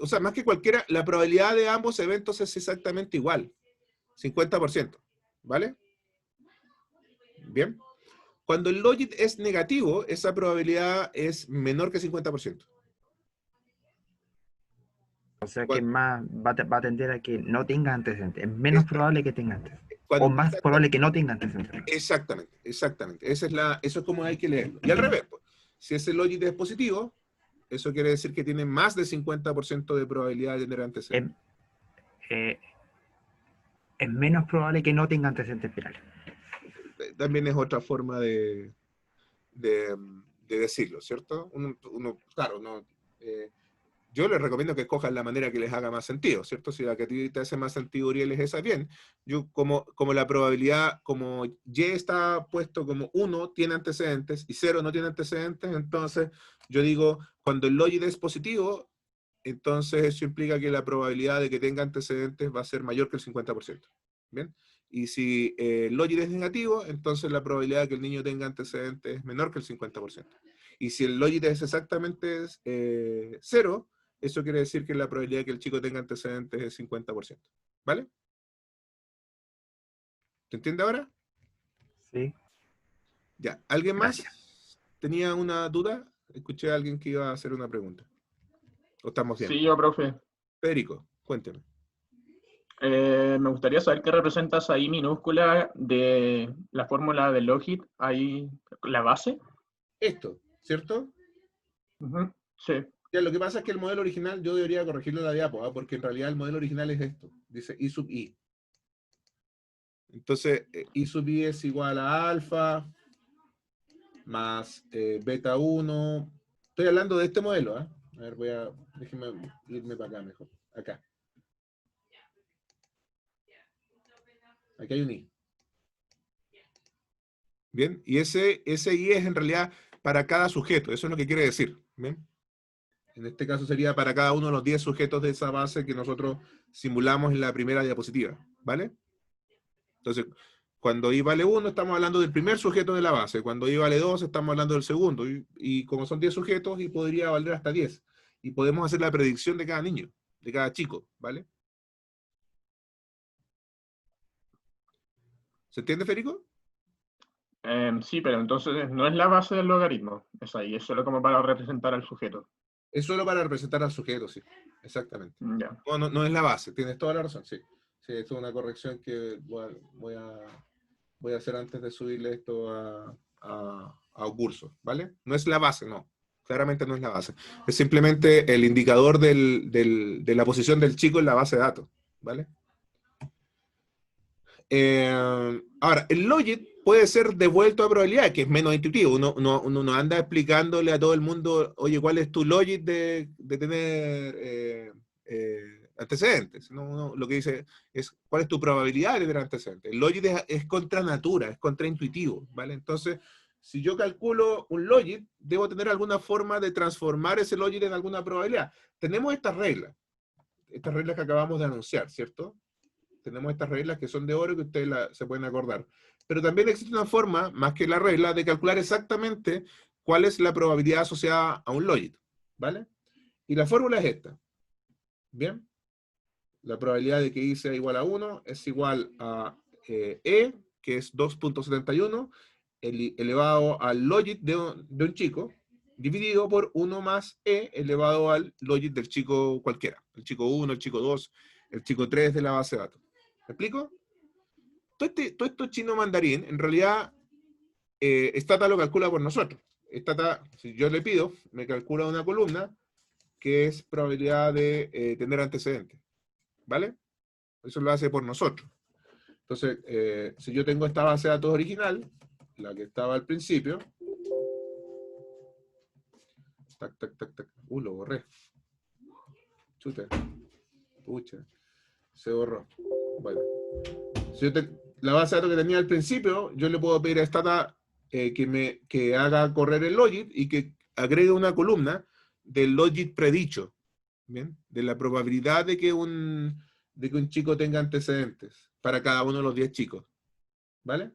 O sea, más que cualquiera, la probabilidad de ambos eventos es exactamente igual, 50%, ¿vale? Bien. Cuando el logit es negativo, esa probabilidad es menor que 50%. O sea que más va a tender a que no tenga antecedentes. Es menos probable que tenga antecedentes. O más probable que no tenga antecedentes. Exactamente. Eso es como hay que leerlo. Y al revés, pues, si ese logit es positivo, eso quiere decir que tiene más de 50% de probabilidad de tener antecedentes. Es menos probable que no tenga antecedentes penales. También es otra forma de decirlo, ¿cierto? Claro, yo les recomiendo que escojan la manera que les haga más sentido, ¿cierto? Si la que a ti te hace más sentido, Uriel, es esa, bien. Yo, como la probabilidad, como Y está puesto como 1 tiene antecedentes y 0 no tiene antecedentes, entonces yo digo, cuando el logit es positivo, entonces eso implica que la probabilidad de que tenga antecedentes va a ser mayor que el 50%. ¿Bien? Y si el logit es negativo, entonces la probabilidad de que el niño tenga antecedentes es menor que el 50%. Y si el logit es exactamente 0, eso quiere decir que la probabilidad de que el chico tenga antecedentes es 50%. ¿Vale? ¿Te entiende ahora? Sí. Ya. ¿Alguien más Gracias. tenía una duda? Escuché a alguien que iba a hacer una pregunta. ¿O estamos bien? Sí, yo, profe. Federico, cuénteme. Me gustaría saber qué representa esa I minúscula de la fórmula de logit, ahí la base. Esto, ¿cierto? Sí. Ya, lo que pasa es que el modelo original, yo debería corregirlo en la diapo, porque en realidad el modelo original es esto. Dice I sub I. Entonces, I sub I es igual a alfa más beta 1. Estoy hablando de este modelo, ¿eh? A ver, déjenme irme para acá mejor. Acá. Aquí hay un I. Bien, y ese I es en realidad para cada sujeto, eso es lo que quiere decir. ¿Bien? En este caso sería para cada uno de los 10 sujetos de esa base que nosotros simulamos en la primera diapositiva, ¿vale? Entonces, cuando i vale 1, estamos hablando del primer sujeto de la base. Cuando i vale 2, estamos hablando del segundo. Y como son 10 sujetos, i podría valer hasta 10. Y podemos hacer la predicción de cada niño, de cada chico, ¿vale? ¿Se entiende, Federico? Sí, pero entonces no es la base del logaritmo. Es ahí, es solo como para representar al sujeto. Es solo para representar al sujeto, sí. Exactamente. Ya. No es la base, tienes toda la razón, sí. Sí, esto es una corrección que voy a hacer antes de subirle esto a un curso, ¿vale? No es la base, no. Claramente no es la base. Es simplemente el indicador de la posición del chico en la base de datos, ¿vale? Ahora, el logit puede ser devuelto a probabilidad, que es menos intuitivo. Uno no anda explicándole a todo el mundo, oye, ¿cuál es tu logit de tener antecedentes? Uno lo que dice es, ¿cuál es tu probabilidad de tener antecedentes? El logit es contra natura, es contraintuitivo, ¿vale? Entonces, si yo calculo un logit, debo tener alguna forma de transformar ese logit en alguna probabilidad. Tenemos estas reglas que acabamos de anunciar, ¿cierto? Tenemos estas reglas que son de oro que ustedes se pueden acordar. Pero también existe una forma, más que la regla, de calcular exactamente cuál es la probabilidad asociada a un logit, ¿vale? Y la fórmula es esta. ¿Bien? La probabilidad de que i sea igual a 1 es igual a e, que es 2.71, elevado al logit de un chico, dividido por 1 más e elevado al logit del chico cualquiera. El chico 1, el chico 2, el chico 3 de la base de datos. ¿Me explico? Todo esto chino mandarín, en realidad, Stata lo calcula por nosotros. Stata, si yo le pido, me calcula una columna que es probabilidad de tener antecedentes. ¿Vale? Eso lo hace por nosotros. Entonces, si yo tengo esta base de datos original, la que estaba al principio, tac, tac, tac, tac. Lo borré. Chuta. Pucha. Se borró. Bueno. Si la base de datos que tenía al principio, yo le puedo pedir a Stata que haga correr el logit y que agregue una columna del logit predicho. ¿Bien? De la probabilidad de que un chico tenga antecedentes para cada uno de los 10 chicos. ¿Vale?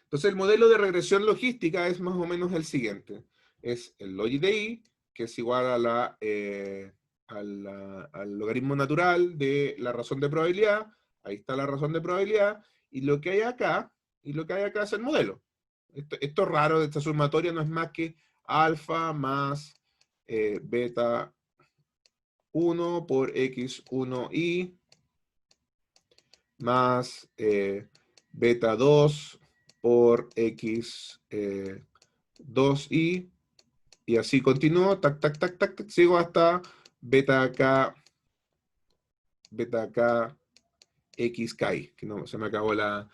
Entonces el modelo de regresión logística es más o menos el siguiente. Es el logit de i, que es igual a al logaritmo natural de la razón de probabilidad. Ahí está la razón de probabilidad. Y lo que hay acá es el modelo. Esto raro de esta sumatoria no es más que alfa más beta 1 por x1i más beta 2 por x2i y así continúo, tac, tac, tac, tac, tac, sigo hasta beta k xki, que no, se me acabó la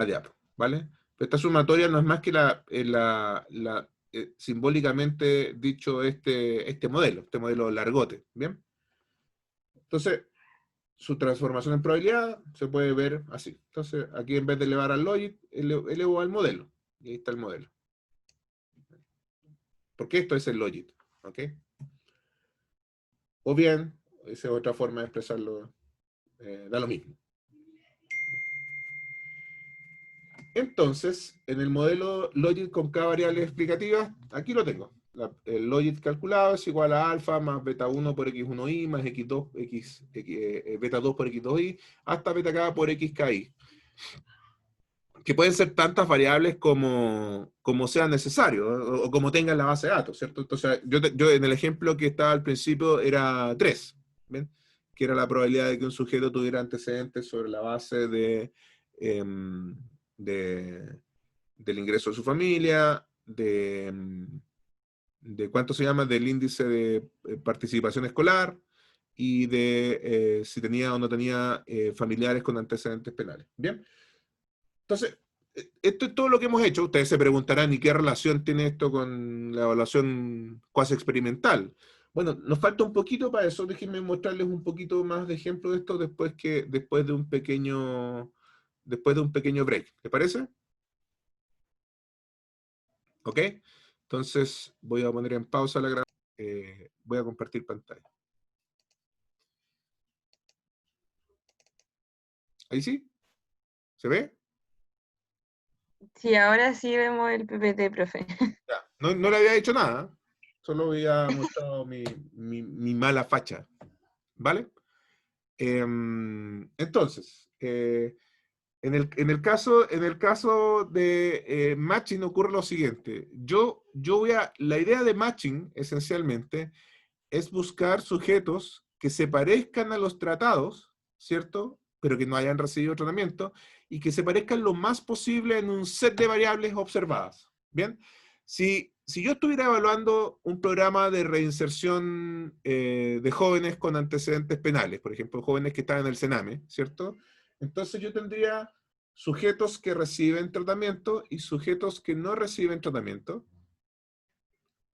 diapo, ¿vale? Pero esta sumatoria no es más que simbólicamente dicho este modelo largote, ¿bien? Entonces, su transformación en probabilidad se puede ver así. Entonces, aquí en vez de elevar al logit, elevo al modelo. Y ahí está el modelo. Porque esto es el logit. ¿Ok? O bien, esa es otra forma de expresarlo. Da lo mismo. Entonces, en el modelo logit con K variables explicativas, aquí lo tengo. El logit calculado es igual a alfa más beta 1 por x1i más x2, beta 2 por x2i hasta beta k por xki. Que pueden ser tantas variables como sea necesario, o como tengan la base de datos, ¿cierto? Entonces, yo en el ejemplo que estaba al principio era 3, ¿ven? Que era la probabilidad de que un sujeto tuviera antecedentes sobre la base del ingreso de su familia, de cuánto se llama, del índice de participación escolar, y de si tenía o no tenía familiares con antecedentes penales. ¿Bien? Entonces, esto es todo lo que hemos hecho. Ustedes se preguntarán, ¿y qué relación tiene esto con la evaluación cuasi experimental? Bueno, nos falta un poquito para eso. Déjenme mostrarles un poquito más de ejemplo de esto después de un pequeño break. ¿Les parece? ¿Ok? Entonces, voy a poner en pausa la grabación. Voy a compartir pantalla. ¿Ahí sí? ¿Se ve? Sí, ahora sí vemos el PPT, profe. Ya. No le había hecho nada. Solo había mostrado mi mala facha. ¿Vale? Entonces, en el caso de matching ocurre lo siguiente. La idea de matching, esencialmente, es buscar sujetos que se parezcan a los tratados, ¿cierto? Pero que no hayan recibido tratamiento, y que se parezcan lo más posible en un set de variables observadas. ¿Bien? Si yo estuviera evaluando un programa de reinserción de jóvenes con antecedentes penales, por ejemplo, jóvenes que están en el Sename, ¿cierto? Entonces yo tendría sujetos que reciben tratamiento y sujetos que no reciben tratamiento,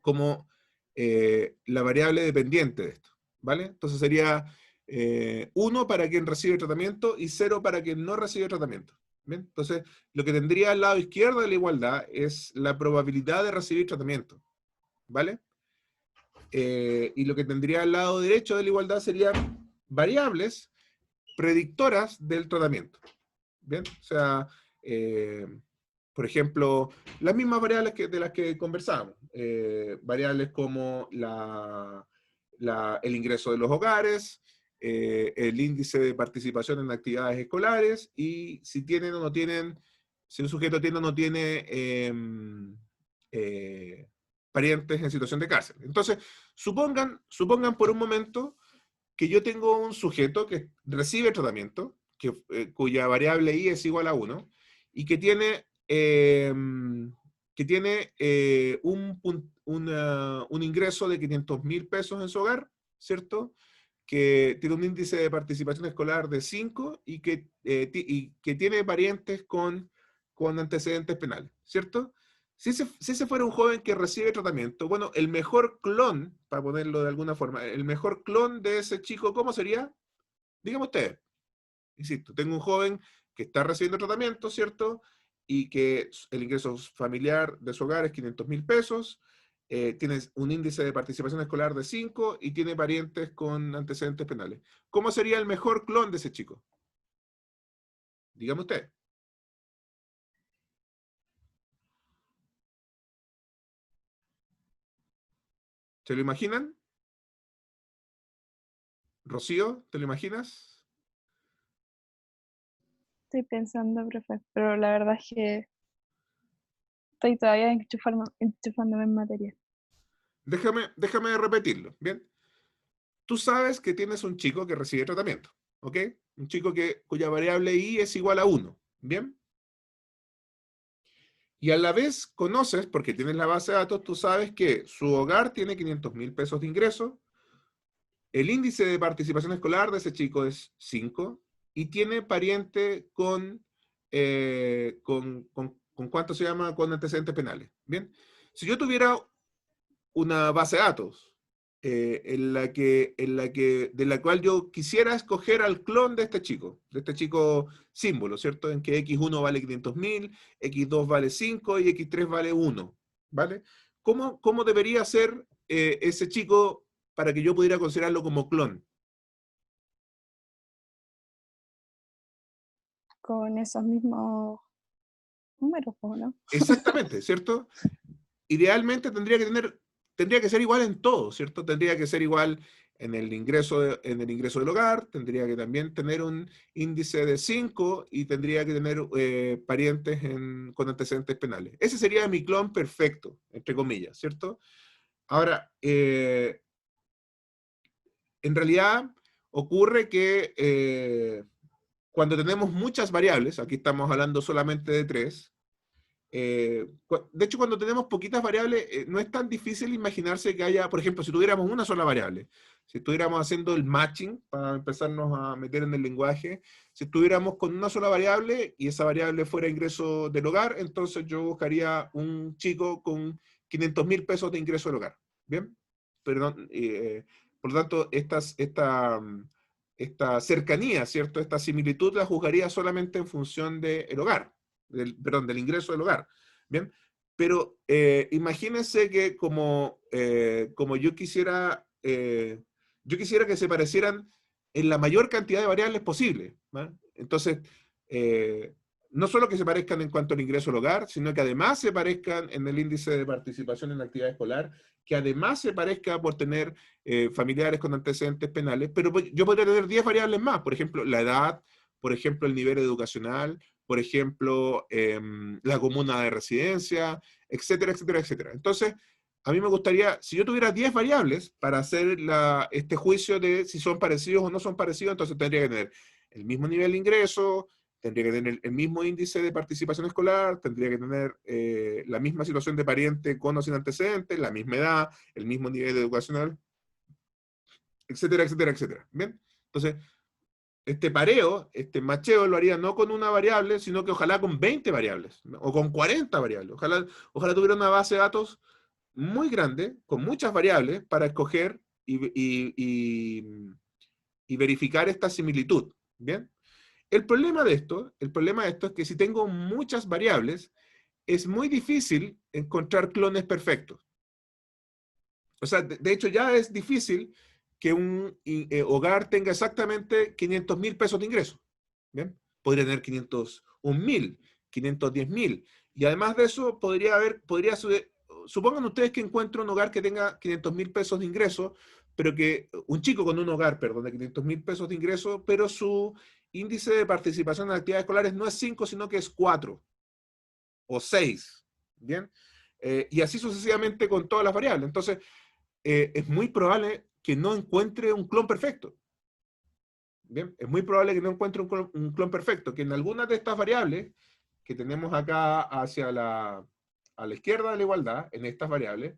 como la variable dependiente de esto, ¿vale? Entonces sería 1 para quien recibe tratamiento y 0 para quien no recibe tratamiento. ¿Bien? Entonces, lo que tendría al lado izquierdo de la igualdad es la probabilidad de recibir tratamiento, ¿vale? Y lo que tendría al lado derecho de la igualdad serían variables predictoras del tratamiento. ¿Bien? O sea, por ejemplo, las mismas variables de las que conversábamos. Variables como el ingreso de los hogares, el índice de participación en actividades escolares, y si tienen o no tienen, si un sujeto tiene o no tiene parientes en situación de cárcel. Entonces, supongan por un momento que yo tengo un sujeto que recibe tratamiento, cuya variable I es igual a 1, y que tiene un ingreso de 500.000 pesos en su hogar, ¿cierto? Que tiene un índice de participación escolar de 5 y que tiene parientes con antecedentes penales, ¿cierto? Si ese fuera un joven que recibe tratamiento, bueno, el mejor clon, para ponerlo de alguna forma, el mejor clon de ese chico, ¿cómo sería? Dígame usted. Insisto, tengo un joven que está recibiendo tratamiento, ¿cierto? Y que el ingreso familiar de su hogar es 500.000 pesos, tiene un índice de participación escolar de 5 y tiene parientes con antecedentes penales. ¿Cómo sería el mejor clon de ese chico? Dígame usted. ¿Se lo imaginan? Rocío, ¿te lo imaginas? Estoy pensando, profe, pero la verdad es que estoy todavía enchufándome en materia. Déjame repetirlo, ¿bien? Tú sabes que tienes un chico que recibe tratamiento, ¿ok? Un chico cuya variable I es igual a 1, ¿bien? Y a la vez conoces, porque tienes la base de datos, tú sabes que su hogar tiene 500.000 pesos de ingreso, el índice de participación escolar de ese chico es 5, y tiene pariente con ¿cuánto se llama? Con antecedentes penales, ¿bien? Si yo tuviera una base de datos de la cual yo quisiera escoger al clon de este chico símbolo, ¿cierto? En que X1 vale 500.000, X2 vale 5 y X3 vale 1, ¿vale? ¿Cómo debería ser ese chico para que yo pudiera considerarlo como clon? Con esos mismos números, ¿no? Exactamente, ¿cierto? Idealmente tendría que ser igual en todo, ¿cierto? Tendría que ser igual en el ingreso del hogar, tendría que también tener un índice de 5 y tendría que tener parientes con antecedentes penales. Ese sería mi clon perfecto, entre comillas, ¿cierto? Ahora, en realidad ocurre que cuando tenemos muchas variables, aquí estamos hablando solamente de 3, de hecho, cuando tenemos poquitas variables, no es tan difícil imaginarse que haya, por ejemplo, si tuviéramos una sola variable, si estuviéramos haciendo el matching, para empezarnos a meter en el lenguaje, si estuviéramos con una sola variable y esa variable fuera ingreso del hogar, entonces yo buscaría un chico con 500.000 pesos de ingreso del hogar. ¿Bien? Perdón, por lo tanto, esta cercanía, ¿cierto? Esta similitud la juzgaría solamente en función del hogar, del ingreso del hogar. Bien, Pero imagínense que como yo quisiera que se parecieran en la mayor cantidad de variables posible, ¿va? Entonces, no solo que se parezcan en cuanto al ingreso al hogar, sino que además se parezcan en el índice de participación en la actividad escolar, que además se parezca por tener familiares con antecedentes penales, pero yo podría tener 10 variables más, por ejemplo, la edad, por ejemplo, el nivel educacional, por ejemplo, la comuna de residencia, etcétera, etcétera, etcétera. Entonces, a mí me gustaría, si yo tuviera 10 variables para hacer este juicio de si son parecidos o no son parecidos, entonces tendría que tener el mismo nivel de ingreso, tendría que tener el mismo índice de participación escolar, tendría que tener la misma situación de pariente con o sin antecedentes, la misma edad, el mismo nivel educacional, etcétera, etcétera, etcétera. ¿Bien? Entonces, este pareo, este macheo lo haría no con una variable, sino que ojalá con 20 variables, ¿no? O con 40 variables. Ojalá tuviera una base de datos muy grande, con muchas variables, para escoger y verificar esta similitud. ¿Bien? El problema de esto es que si tengo muchas variables, es muy difícil encontrar clones perfectos. O sea, de hecho ya es difícil que un hogar tenga exactamente 500.000 pesos de ingreso. ¿Bien? Podría tener 501.000, 510.000. Y además de eso, supongan ustedes que encuentro un hogar que tenga 500.000 pesos de ingreso, pero un chico con un hogar, perdón, de 500.000 pesos de ingreso, pero su índice de participación en actividades escolares no es 5, sino que es 4 o 6. ¿Bien? Y así sucesivamente con todas las variables. Entonces, es muy probable que no encuentre un clon perfecto. Bien, es muy probable que no encuentre un clon perfecto, que en algunas de estas variables que tenemos acá a la izquierda de la igualdad, en estas variables,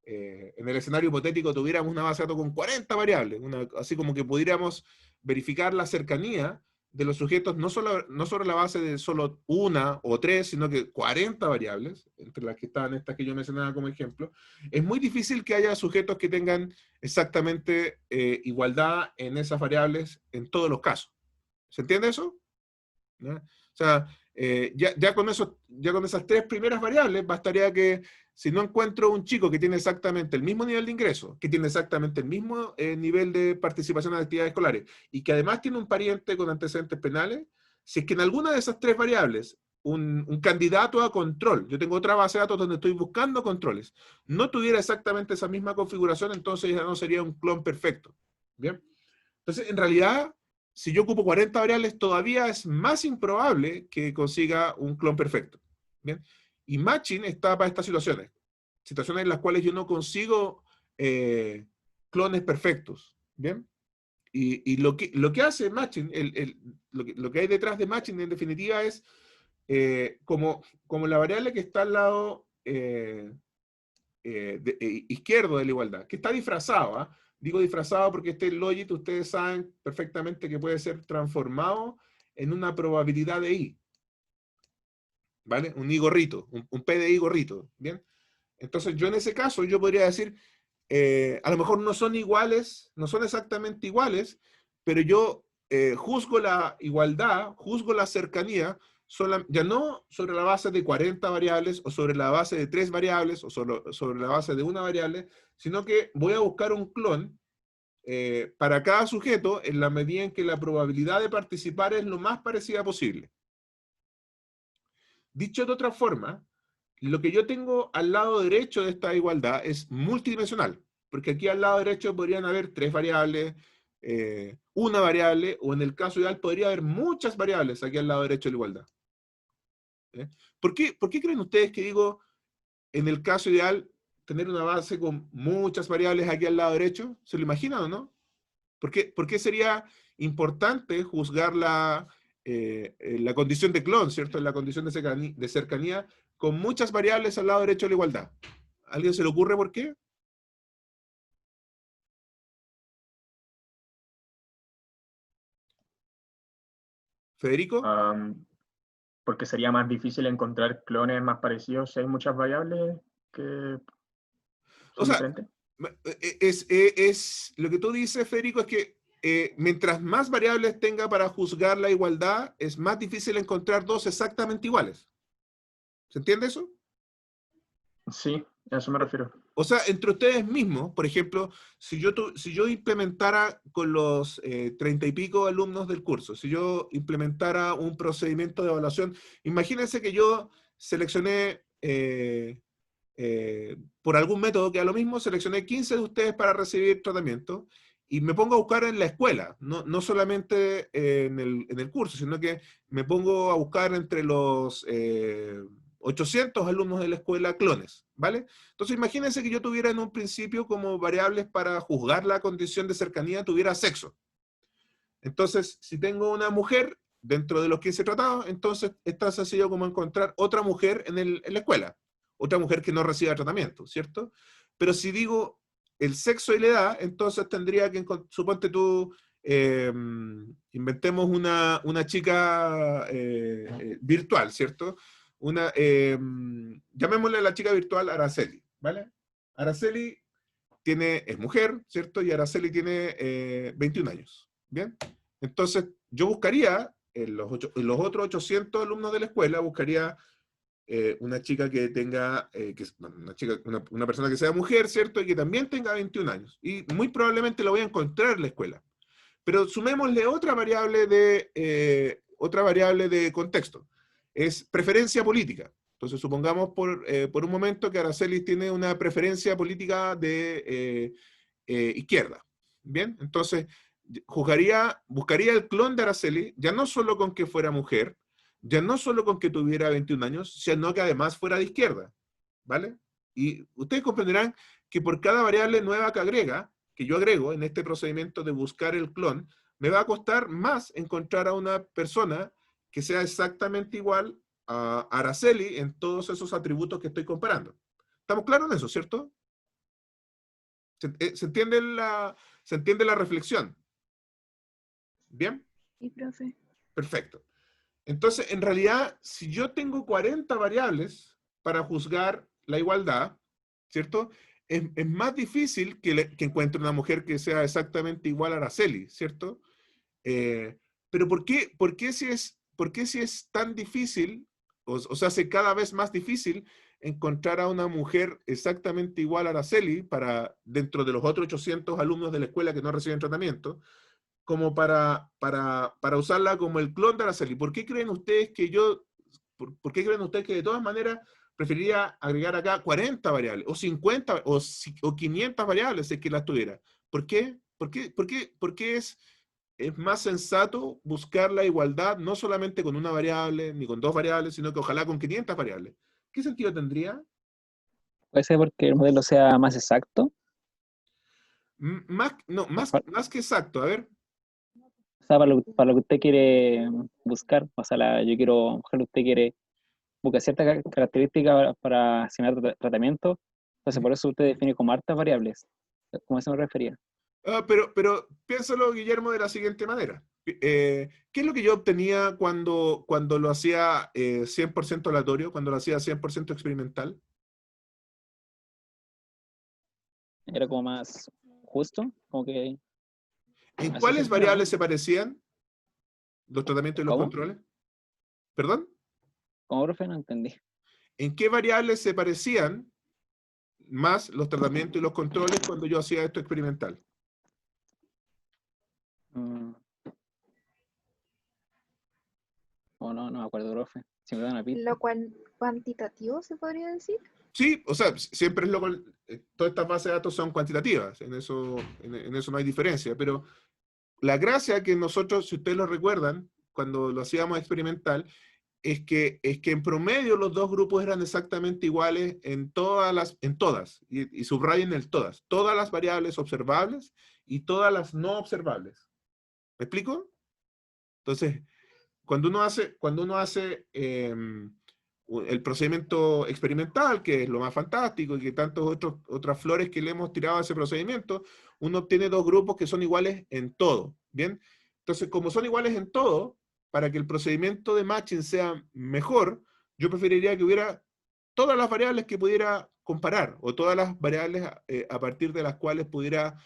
en el escenario hipotético tuviéramos una base de datos con 40 variables, así como que pudiéramos verificar la cercanía de los sujetos, no sobre la base de solo una o tres, sino que 40 variables, entre las que están estas que yo mencionaba como ejemplo. Es muy difícil que haya sujetos que tengan exactamente igualdad en esas variables en todos los casos. ¿Se entiende eso? ¿No? O sea, ya con esas tres primeras variables, bastaría que si no encuentro un chico que tiene exactamente el mismo nivel de ingreso, que tiene exactamente el mismo nivel de participación en actividades escolares, y que además tiene un pariente con antecedentes penales, si es que en alguna de esas tres variables, un candidato a control, yo tengo otra base de datos donde estoy buscando controles, no tuviera exactamente esa misma configuración, entonces ya no sería un clon perfecto. ¿Bien? Entonces, en realidad, si yo ocupo 40 variables, todavía es más improbable que consiga un clon perfecto. ¿Bien? Y matching está para estas situaciones en las cuales yo no consigo clones perfectos. ¿Bien? Y lo que hace matching, lo que hay detrás de matching en definitiva es como la variable que está al lado izquierdo de la igualdad, que está disfrazado, ¿ah? Digo disfrazado porque este logit ustedes saben perfectamente que puede ser transformado en una probabilidad de I. ¿Vale? Un I gorrito, un P de I gorrito. ¿Bien? Entonces yo en ese caso yo podría decir, a lo mejor no son iguales, no son exactamente iguales, pero yo juzgo la igualdad, juzgo la cercanía, ya no sobre la base de 40 variables, o sobre la base de 3 variables, o sobre la base de una variable, sino que voy a buscar un clon para cada sujeto en la medida en que la probabilidad de participar es lo más parecida posible. Dicho de otra forma, lo que yo tengo al lado derecho de esta igualdad es multidimensional, porque aquí al lado derecho podrían haber 3 variables, una variable, o en el caso ideal podría haber muchas variables aquí al lado derecho de la igualdad. ¿Por qué creen ustedes que digo, en el caso ideal, tener una base con muchas variables aquí al lado derecho? ¿Se lo imaginan o no? ¿Por qué sería importante juzgar la condición de clon, ¿cierto? La condición de cercanía con muchas variables al lado derecho de la igualdad. ¿A alguien se le ocurre por qué? ¿Federico? Porque sería más difícil encontrar clones más parecidos si hay muchas variables que son diferentes. Lo que tú dices, Federico, es que mientras más variables tenga para juzgar la igualdad, es más difícil encontrar dos exactamente iguales. ¿Se entiende eso? Sí, a eso me refiero. O sea, entre ustedes mismos, por ejemplo, si yo implementara con los 30 y pico alumnos del curso, si yo implementara un procedimiento de evaluación, imagínense que yo seleccioné, por algún método que a lo mismo, seleccioné 15 de ustedes para recibir tratamiento y me pongo a buscar en la escuela, no solamente en el curso, sino que me pongo a buscar entre los 800 alumnos de la escuela clones, ¿vale? Entonces imagínense que yo tuviera en un principio como variables para juzgar la condición de cercanía, tuviera sexo. Entonces, si tengo una mujer dentro de los 15 tratados, entonces es tan sencillo como encontrar otra mujer en la escuela, otra mujer que no reciba tratamiento, ¿cierto? Pero si digo el sexo y la edad, entonces tendría que, suponte tú, inventemos una chica virtual, ¿cierto? Llamémosle a la chica virtual Araceli, ¿vale? Araceli es mujer, ¿cierto? Y Araceli tiene 21 años, ¿bien? Entonces, yo buscaría, en los otros 800 alumnos de la escuela, buscaría una chica que tenga, una persona que sea mujer, ¿cierto? Y que también tenga 21 años. Y muy probablemente lo voy a encontrar en la escuela. Pero sumémosle otra variable de contexto. Es preferencia política. Entonces, supongamos por un momento que Araceli tiene una preferencia política de izquierda. ¿Bien? Entonces, buscaría el clon de Araceli, ya no solo con que fuera mujer, ya no solo con que tuviera 21 años, sino que además fuera de izquierda. ¿Vale? Y ustedes comprenderán que por cada variable nueva que yo agrego en este procedimiento de buscar el clon, me va a costar más encontrar a una persona que sea exactamente igual a Araceli en todos esos atributos que estoy comparando. ¿Estamos claros en eso, cierto? ¿Se entiende la reflexión? ¿Bien? Sí, profe. Perfecto. Entonces, en realidad, si yo tengo 40 variables para juzgar la igualdad, ¿cierto? Es más difícil que encuentre una mujer que sea exactamente igual a Araceli, ¿cierto? Pero ¿por qué si es tan difícil, o se hace cada vez más difícil encontrar a una mujer exactamente igual a Araceli dentro de los otros 800 alumnos de la escuela que no reciben tratamiento, como para usarla como el clon de Araceli? ¿Por qué creen ustedes que por qué creen ustedes que de todas maneras preferiría agregar acá 40 variables, o 50, o 500 variables si es que las tuviera? ¿Por qué? ¿Por qué es más sensato buscar la igualdad no solamente con una variable, ni con dos variables, sino que ojalá con 500 variables? ¿Qué sentido tendría? Puede ser porque el modelo sea más exacto. Más que exacto, a ver. O sea, para lo que usted quiere buscar, o sea, yo quiero, ojalá usted quiere buscar ciertas características para asignar tratamiento, entonces por eso usted define como hartas variables, como a eso me refería. Pero piénsalo, Guillermo, de la siguiente manera. ¿Qué es lo que yo obtenía cuando lo hacía 100% aleatorio, cuando lo hacía 100% experimental? Era como más justo, como que... ¿En así cuáles sentido, ¿no? variables se parecían los tratamientos y los ¿Cómo? controles? ¿Perdón? ¿Cómo, profe? No entendí. ¿En qué variables se parecían más los tratamientos y los controles cuando yo hacía esto experimental? Oh, no me acuerdo, profe. Si me da una pista. Lo cuantitativo se podría decir. Sí, o sea, siempre todas estas bases de datos son cuantitativas, en eso no hay diferencia, pero la gracia que nosotros, si ustedes lo recuerdan, cuando lo hacíamos experimental, es que en promedio los dos grupos eran exactamente iguales en todas, y subrayen el todas las variables observables y todas las no observables. ¿Me explico? Entonces, cuando uno hace el procedimiento experimental, que es lo más fantástico, y que otras flores que le hemos tirado a ese procedimiento, uno obtiene dos grupos que son iguales en todo, ¿bien? Entonces, como son iguales en todo, para que el procedimiento de matching sea mejor, yo preferiría que hubiera todas las variables que pudiera comparar, o todas las variables a partir de las cuales pudiera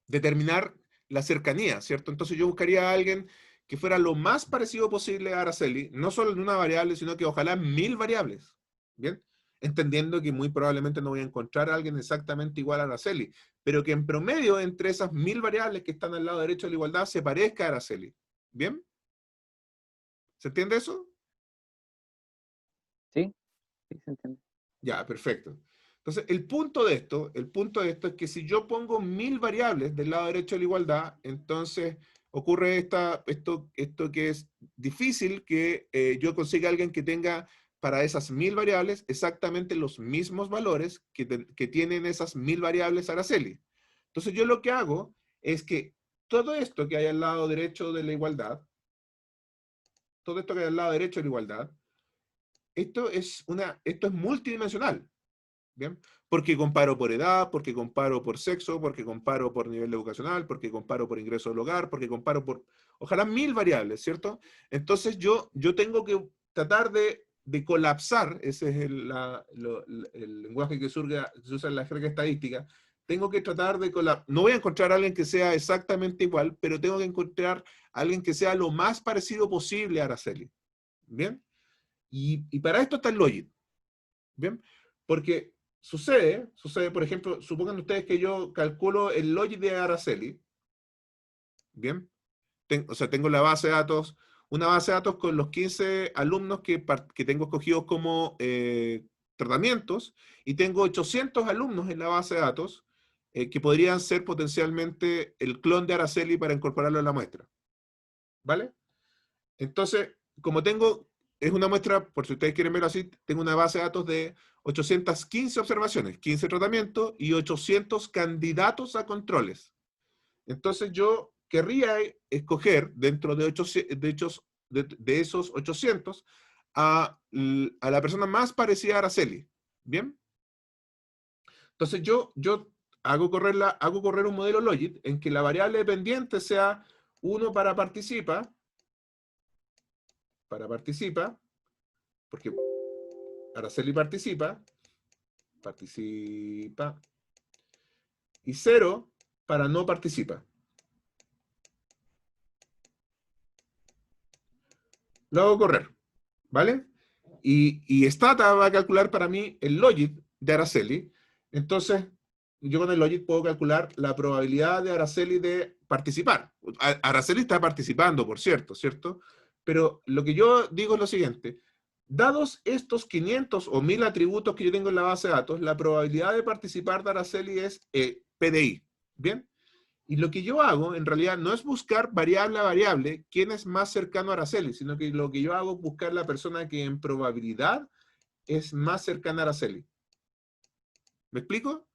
determinar la cercanía, ¿cierto? Entonces yo buscaría a alguien que fuera lo más parecido posible a Araceli, no solo en una variable, sino que ojalá 1000 variables. ¿Bien? Entendiendo que muy probablemente no voy a encontrar a alguien exactamente igual a Araceli, pero que en promedio entre esas 1000 variables que están al lado derecho de la igualdad se parezca a Araceli. ¿Bien? ¿Se entiende eso? ¿Sí? Sí, se entiende. Ya, perfecto. Entonces, el punto de esto es que si yo pongo 1000 variables del lado derecho de la igualdad, entonces ocurre esto que es difícil que yo consiga a alguien que tenga para esas 1000 variables exactamente los mismos valores que tienen esas 1000 variables Araceli. Entonces, yo lo que hago es que todo esto que hay al lado derecho de la igualdad, todo esto que hay al lado derecho de la igualdad, esto es multidimensional. ¿Bien? Porque comparo por edad, porque comparo por sexo, porque comparo por nivel educacional, porque comparo por ingreso del hogar, porque comparo por, ojalá 1000 variables, ¿cierto? Entonces yo tengo que tratar de colapsar, ese es el lenguaje que se usa en la jerga estadística, tengo que tratar de colapsar, no voy a encontrar a alguien que sea exactamente igual, pero tengo que encontrar a alguien que sea lo más parecido posible a Araceli, ¿bien? Y para esto está el Logit, ¿bien? Porque sucede, por ejemplo, supongan ustedes que yo calculo el Logit de Araceli, ¿bien? O sea, tengo la base de datos, una base de datos con los 15 alumnos que tengo escogidos como tratamientos, y tengo 800 alumnos en la base de datos que podrían ser potencialmente el clon de Araceli para incorporarlo a la muestra, ¿vale? Entonces, como es una muestra, por si ustedes quieren verlo así, tengo una base de datos de 815 observaciones, 15 tratamientos y 800 candidatos a controles. Entonces yo querría escoger dentro de esos 800 a la persona más parecida a Araceli. ¿Bien? Entonces yo hago correr un modelo Logit en que la variable dependiente sea 1 para participa, porque Araceli participa, y 0 para no participa. Lo hago correr, ¿vale? Y Stata va a calcular para mí el Logit de Araceli. Entonces, yo con el Logit puedo calcular la probabilidad de Araceli de participar. Araceli está participando, por cierto, ¿cierto? Pero lo que yo digo es lo siguiente. Dados estos 500 o 1000 atributos que yo tengo en la base de datos, la probabilidad de participar de Araceli es PDI. ¿Bien? Y lo que yo hago, en realidad, no es buscar variable a variable quién es más cercano a Araceli, sino que lo que yo hago es buscar la persona que en probabilidad es más cercana a Araceli. ¿Me explico?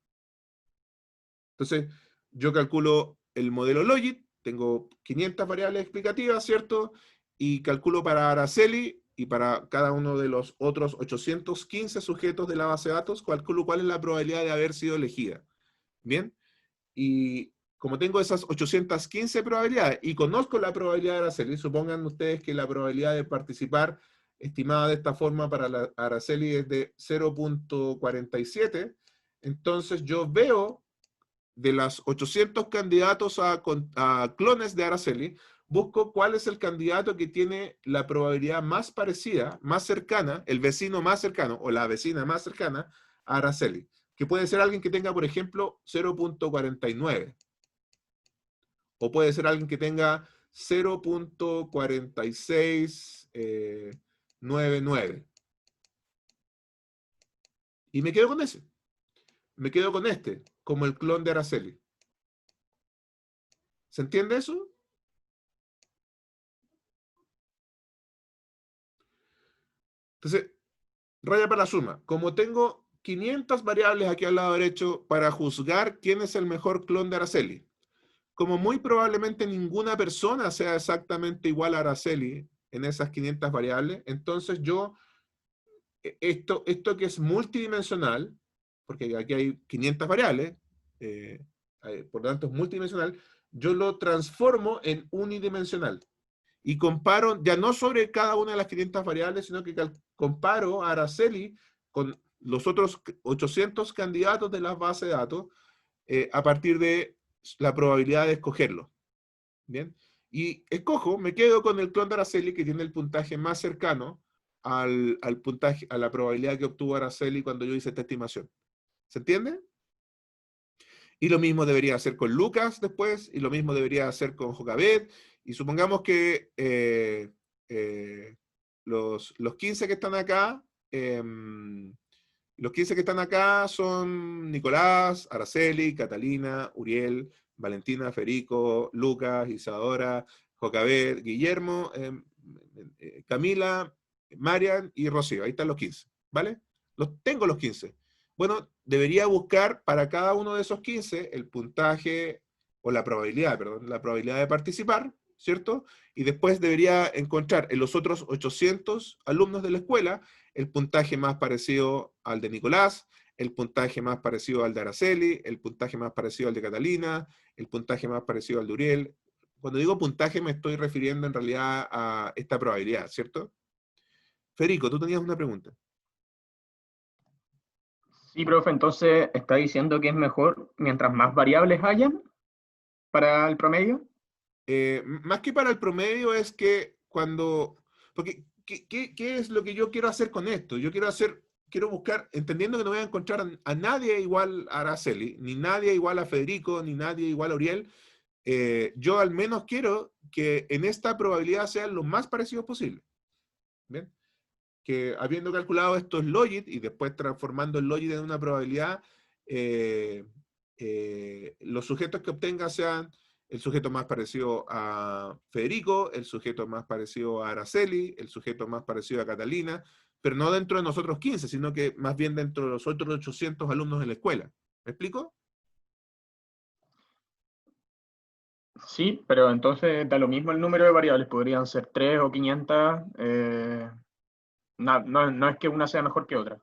Entonces, yo calculo el modelo Logit, tengo 500 variables explicativas, ¿cierto? Y calculo para Araceli y para cada uno de los otros 815 sujetos de la base de datos, calculo cuál es la probabilidad de haber sido elegida. ¿Bien? Y como tengo esas 815 probabilidades y conozco la probabilidad de Araceli, supongan ustedes que la probabilidad de participar estimada de esta forma para la Araceli es de 0.47, entonces yo veo de las 800 candidatos a clones de Araceli, busco cuál es el candidato que tiene la probabilidad más parecida, más cercana, el vecino más cercano o la vecina más cercana a Araceli, que puede ser alguien que tenga, por ejemplo, 0.49. O puede ser alguien que tenga 0.4699. Y me quedo con ese. Me quedo con este, como el clon de Araceli. ¿Se entiende eso? Entonces, raya para la suma. Como tengo 500 variables aquí al lado derecho para juzgar quién es el mejor clon de Araceli, como muy probablemente ninguna persona sea exactamente igual a Araceli en esas 500 variables, entonces yo, esto que es multidimensional, porque aquí hay 500 variables, por lo tanto es multidimensional, yo lo transformo en unidimensional. Y comparo, ya no sobre cada una de las 500 variables, sino que comparo a Araceli con los otros 800 candidatos de las bases de datos a partir de la probabilidad de escogerlo. ¿Bien? Y me quedo con el clon de Araceli que tiene el puntaje más cercano al puntaje, a la probabilidad que obtuvo Araceli cuando yo hice esta estimación. ¿Se entiende? Y lo mismo debería hacer con Lucas después, y lo mismo debería hacer con Jocabet, y supongamos que los 15 que están acá, los 15 que están acá son Nicolás, Araceli, Catalina, Uriel, Valentina, Federico, Lucas, Isadora, Jocabet, Guillermo, Camila, Marian y Rocío. Ahí están los 15, ¿vale? Tengo los 15. Bueno, debería buscar para cada uno de esos 15 el puntaje, o la probabilidad, perdón, la probabilidad de participar, ¿cierto? Y después debería encontrar en los otros 800 alumnos de la escuela el puntaje más parecido al de Nicolás, el puntaje más parecido al de Araceli, el puntaje más parecido al de Catalina, el puntaje más parecido al de Uriel. Cuando digo puntaje me estoy refiriendo en realidad a esta probabilidad, ¿cierto? Federico, tú tenías una pregunta. Sí, profe, entonces está diciendo que es mejor mientras más variables hayan para el promedio. Más que para el promedio es que cuando... Porque, ¿qué es lo que yo quiero hacer con esto? Yo quiero buscar, entendiendo que no voy a encontrar a nadie igual a Araceli, ni nadie igual a Federico, ni nadie igual a Uriel. Yo al menos quiero que en esta probabilidad sean lo más parecidos posible. ¿Bien? Que habiendo calculado estos logit y después transformando el logit en una probabilidad, los sujetos que obtenga sean el sujeto más parecido a Federico, el sujeto más parecido a Araceli, el sujeto más parecido a Catalina, pero no dentro de nosotros 15, sino que más bien dentro de los otros 800 alumnos de la escuela. ¿Me explico? Sí, pero entonces da lo mismo el número de variables, podrían ser 3 o 500, no es que una sea mejor que otra.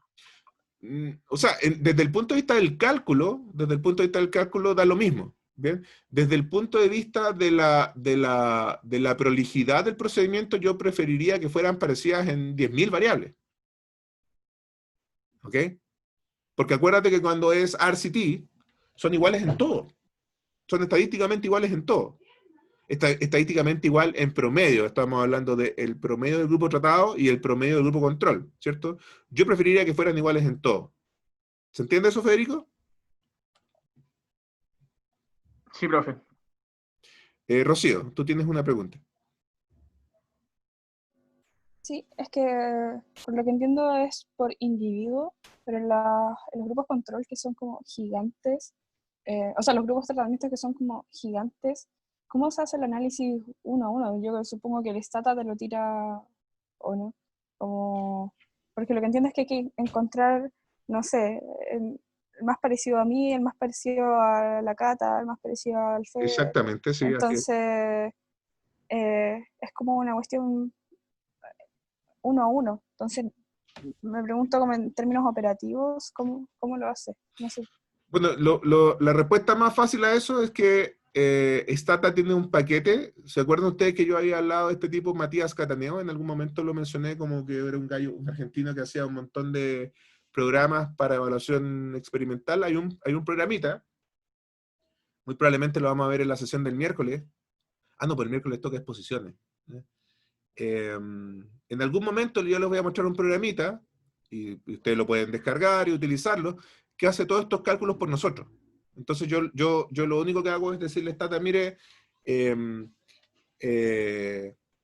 O sea, desde el punto de vista del cálculo, da lo mismo. ¿Bien? Desde el punto de vista de la prolijidad del procedimiento, yo preferiría que fueran parecidas en 10.000 variables. ¿Ok? Porque acuérdate que cuando es RCT, son iguales en todo. Son estadísticamente iguales en todo. Estadísticamente igual en promedio. Estamos hablando del promedio del grupo tratado y el promedio del grupo control, ¿cierto? Yo preferiría que fueran iguales en todo. ¿Se entiende eso, Federico? Sí, profe. Rocío, tú tienes una pregunta. Sí, es que por lo que entiendo es por individuo, pero en los grupos control que son como gigantes, o sea, los grupos de tratamiento que son como gigantes, ¿cómo se hace el análisis uno a uno? Yo supongo que el Stata te lo tira o no. Porque lo que entiendo es que hay que encontrar, no sé, el más parecido a mí, el más parecido a la Cata, el más parecido al Fede. Exactamente, sí. Entonces, es como una cuestión uno a uno. Entonces, me pregunto como en términos operativos, ¿cómo lo hace? No sé. Bueno, la respuesta más fácil a eso es que Stata tiene un paquete. ¿Se acuerdan ustedes que yo había hablado de este tipo, Matías Cataneo? En algún momento lo mencioné como que era un gallo, un argentino que hacía un montón de programas para evaluación experimental. Hay un programita, muy probablemente lo vamos a ver en la sesión del miércoles. Ah, no, pues el miércoles toca exposiciones. En algún momento yo les voy a mostrar un programita, y ustedes lo pueden descargar y utilizarlo, que hace todos estos cálculos por nosotros. Entonces yo lo único que hago es decirle, Tata, mire,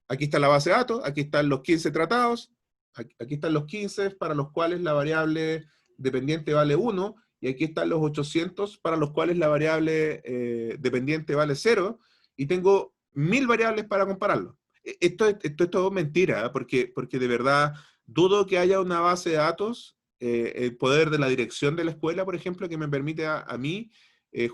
aquí está la base de datos, aquí están los 15 tratados, aquí están los 15 para los cuales la variable dependiente vale 1, y aquí están los 800 para los cuales la variable dependiente vale 0, y tengo 1000 variables para compararlo. Esto es todo mentira, ¿eh? porque de verdad dudo que haya una base de datos, el poder de la dirección de la escuela, por ejemplo, que me permite a mí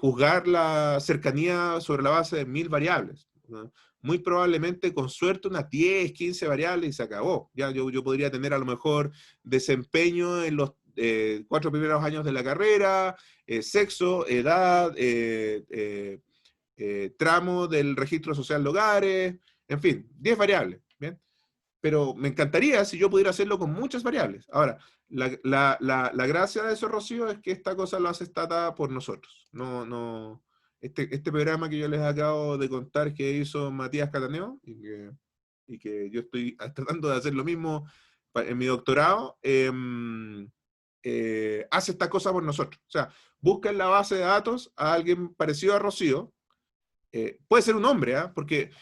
juzgar la cercanía sobre la base de 1000 variables, ¿no? Muy probablemente, con suerte, unas 10, 15 variables y se acabó. Ya yo podría tener a lo mejor desempeño en los 4 primeros años de la carrera, sexo, edad, tramo del registro social de hogares, en fin, 10 variables, ¿bien? Pero me encantaría si yo pudiera hacerlo con muchas variables. Ahora, la gracia de eso, Rocío, es que esta cosa lo hace Stata por nosotros. Este programa que yo les acabo de contar que hizo Matías Cataneo, y que yo estoy tratando de hacer lo mismo en mi doctorado, hace esta cosa por nosotros. O sea, busca en la base de datos a alguien parecido a Rocío. Puede ser un hombre, ¿ah? ¿Por qué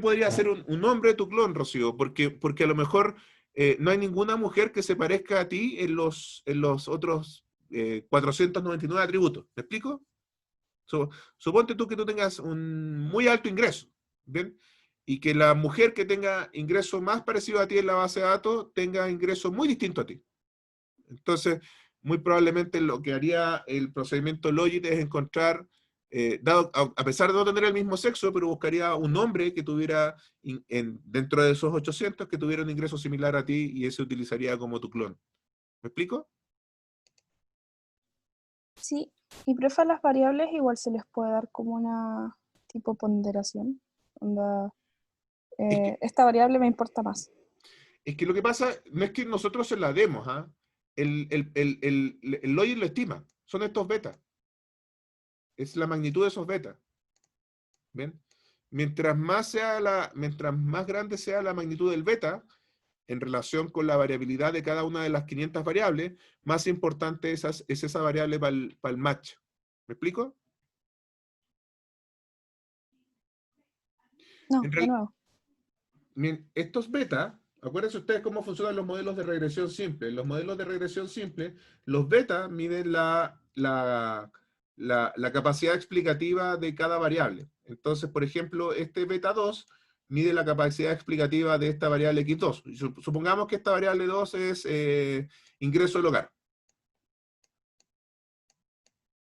podría ser un hombre tu clon, Rocío? Porque a lo mejor no hay ninguna mujer que se parezca a ti en los otros 499 atributos. ¿Me explico? Suponte tú que tú tengas un muy alto ingreso, ¿bien? Y que la mujer que tenga ingreso más parecido a ti en la base de datos tenga ingreso muy distinto a ti. Entonces, muy probablemente lo que haría el procedimiento Logit es encontrar, a pesar de no tener el mismo sexo, pero buscaría un hombre que tuviera, dentro de esos 800, que tuviera un ingreso similar a ti y ese utilizaría como tu clon. ¿Me explico? Sí, y profe, a las variables igual se les puede dar como una tipo ponderación. Onda, esta variable me importa más. Es que lo que pasa no es que nosotros se la demos, ¿ah? El logit lo estima, son estos betas. Es la magnitud de esos betas. ¿Bien? Mientras más grande sea la magnitud del beta, en relación con la variabilidad de cada una de las 500 variables, más importante es esa variable para el match. ¿Me explico? No, de nuevo. Estos beta, acuérdense ustedes cómo funcionan los modelos de regresión simple. Los modelos de regresión simple, los beta miden la capacidad explicativa de cada variable. Entonces, por ejemplo, este beta 2 mide la capacidad explicativa de esta variable x2. Supongamos que esta variable 2 es ingreso del hogar.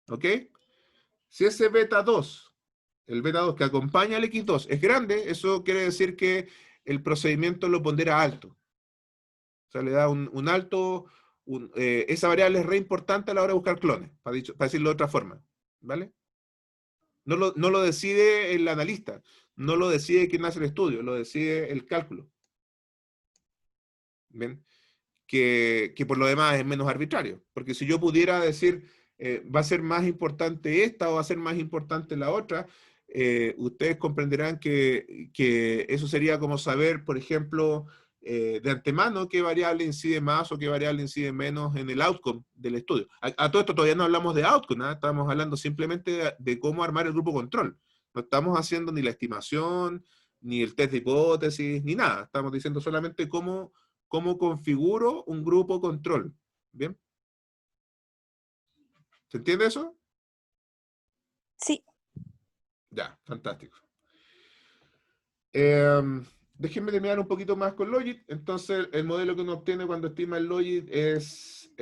¿Ok? Si ese beta 2, el beta 2 que acompaña al x2 es grande, eso quiere decir que el procedimiento lo pondera alto. O sea, le da un alto, esa variable es re importante a la hora de buscar clones, para decirlo de otra forma. ¿Vale? No lo decide el analista, no lo decide quien hace el estudio, lo decide el cálculo. ¿Ven? Que por lo demás es menos arbitrario. Porque si yo pudiera decir, va a ser más importante esta o va a ser más importante la otra, ustedes comprenderán que eso sería como saber, por ejemplo, de antemano qué variable incide más o qué variable incide menos en el outcome del estudio. A todo esto todavía no hablamos de outcome, ¿eh? Estamos hablando simplemente de cómo armar el grupo control. No estamos haciendo ni la estimación, ni el test de hipótesis, ni nada. Estamos diciendo solamente cómo configuro un grupo control. ¿Bien? ¿Se entiende eso? Sí. Ya, fantástico. Déjenme terminar un poquito más con Logit. Entonces, el modelo que uno obtiene cuando estima el Logit es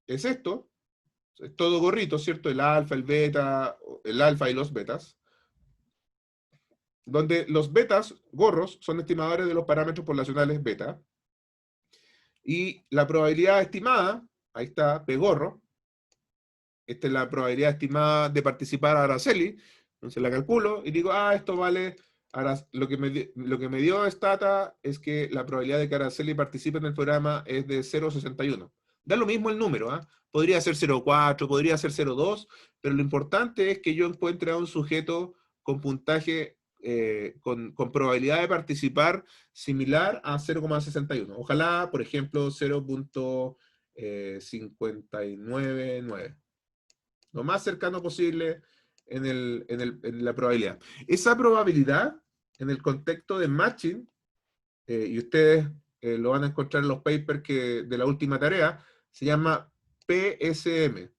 esto. Es todo gorrito, ¿cierto? El alfa, el beta, el alfa y los betas. Donde los betas, gorros, son estimadores de los parámetros poblacionales beta. Y la probabilidad estimada, ahí está, P gorro. Esta es la probabilidad estimada de participar a Araceli. Entonces la calculo y digo, esto vale, lo que me dio Stata es que la probabilidad de que Araceli participe en el programa es de 0,61. Da lo mismo el número, ¿ah? Podría ser 0,4, podría ser 0,2, pero lo importante es que yo encuentre a un sujeto con puntaje, con probabilidad de participar similar a 0,61. Ojalá, por ejemplo, 0,599. Lo más cercano posible en la probabilidad. Esa probabilidad, en el contexto de matching, y ustedes lo van a encontrar en los papers de la última tarea, se llama PSM.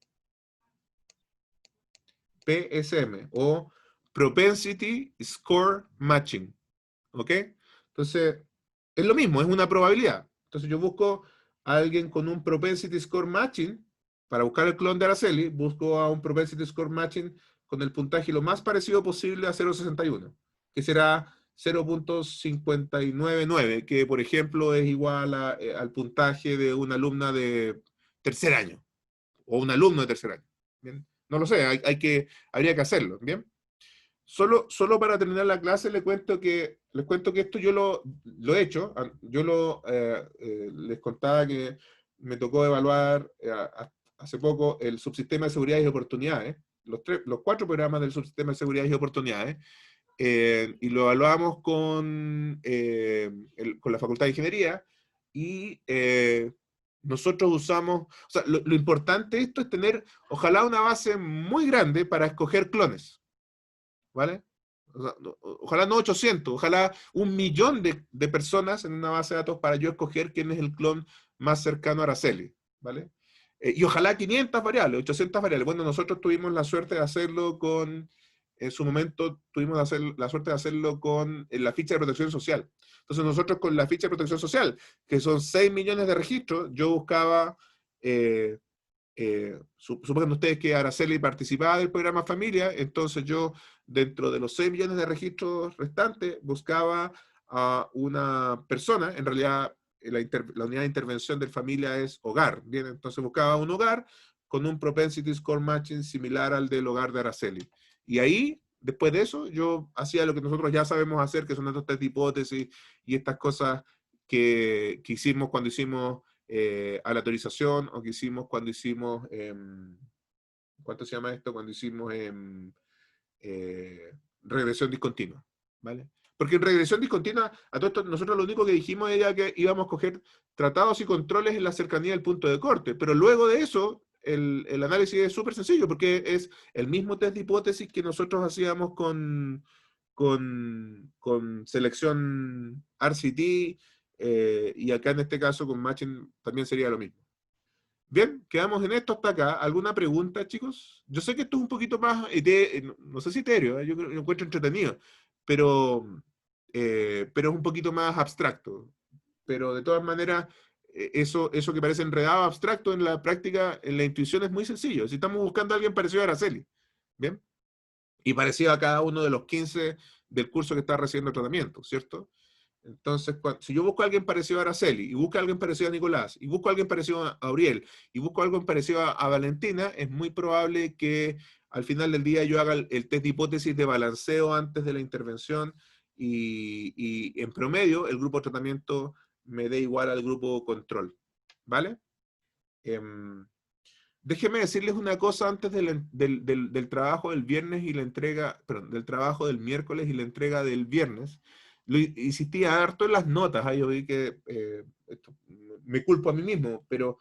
PSM, o Propensity Score Matching. ¿Ok? Entonces, es lo mismo, es una probabilidad. Entonces yo busco a alguien con un Propensity Score Matching. Para buscar el clon de Araceli, busco a un Propensity Score Matching con el puntaje lo más parecido posible a 0,61, que será 0,599, que por ejemplo es igual al puntaje de una alumna de tercer año, o un alumno de tercer año. ¿Bien? No lo sé, habría que hacerlo. ¿Bien? Solo para terminar la clase les cuento que esto yo lo he hecho. Yo les contaba que me tocó evaluar hace poco el subsistema de seguridad y oportunidades, los 4 programas del subsistema de seguridad y oportunidades, y lo evaluamos con la Facultad de Ingeniería, y nosotros usamos, o sea, lo importante de esto es tener, ojalá, una base muy grande para escoger clones, ¿vale? O sea, ojalá no 800, ojalá 1.000.000 de personas en una base de datos para yo escoger quién es el clon más cercano a Araceli, ¿vale? Y ojalá 500 variables, 800 variables. Bueno, nosotros tuvimos la suerte de hacerlo con, en su momento tuvimos la suerte de hacerlo con la ficha de protección social. Entonces nosotros con la ficha de protección social, que son 6 millones de registros, yo buscaba, supongan ustedes que Araceli participaba del programa Familia, entonces yo, dentro de los 6 millones de registros restantes, buscaba a una persona. En realidad la unidad de intervención de familia es hogar, ¿bien? Entonces buscaba un hogar con un propensity score matching similar al del hogar de Araceli. Y ahí, después de eso, yo hacía lo que nosotros ya sabemos hacer, que son estos test de hipótesis y estas cosas que hicimos cuando hicimos aleatorización, o que hicimos cuando hicimos, ¿cuánto se llama esto? Cuando hicimos regresión discontinua, ¿vale? Porque en regresión discontinua, a todo esto, nosotros lo único que dijimos era que íbamos a coger tratados y controles en la cercanía del punto de corte, pero luego de eso, el análisis es súper sencillo, porque es el mismo test de hipótesis que nosotros hacíamos con selección RCT, y acá en este caso con matching también sería lo mismo. Bien, quedamos en esto hasta acá. ¿Alguna pregunta, chicos? Yo sé que esto es un poquito más, no sé si etéreo, yo lo encuentro entretenido, pero es un poquito más abstracto. Pero de todas maneras, eso que parece enredado, abstracto, en la práctica, en la intuición es muy sencillo. Si estamos buscando a alguien parecido a Araceli, ¿bien? Y parecido a cada uno de los 15 del curso que está recibiendo tratamiento, ¿cierto? Entonces, si yo busco a alguien parecido a Araceli, y busco a alguien parecido a Nicolás, y busco a alguien parecido a Auriel, y busco a alguien parecido a Valentina, es muy probable que al final del día yo haga el test de hipótesis de balanceo antes de la intervención, y en promedio el grupo de tratamiento me dé igual al grupo control, ¿vale? Déjenme decirles una cosa antes del trabajo del viernes y la entrega, perdón, del trabajo del miércoles y la entrega del viernes. Lo insistía harto en las notas, yo vi que me culpo a mí mismo, pero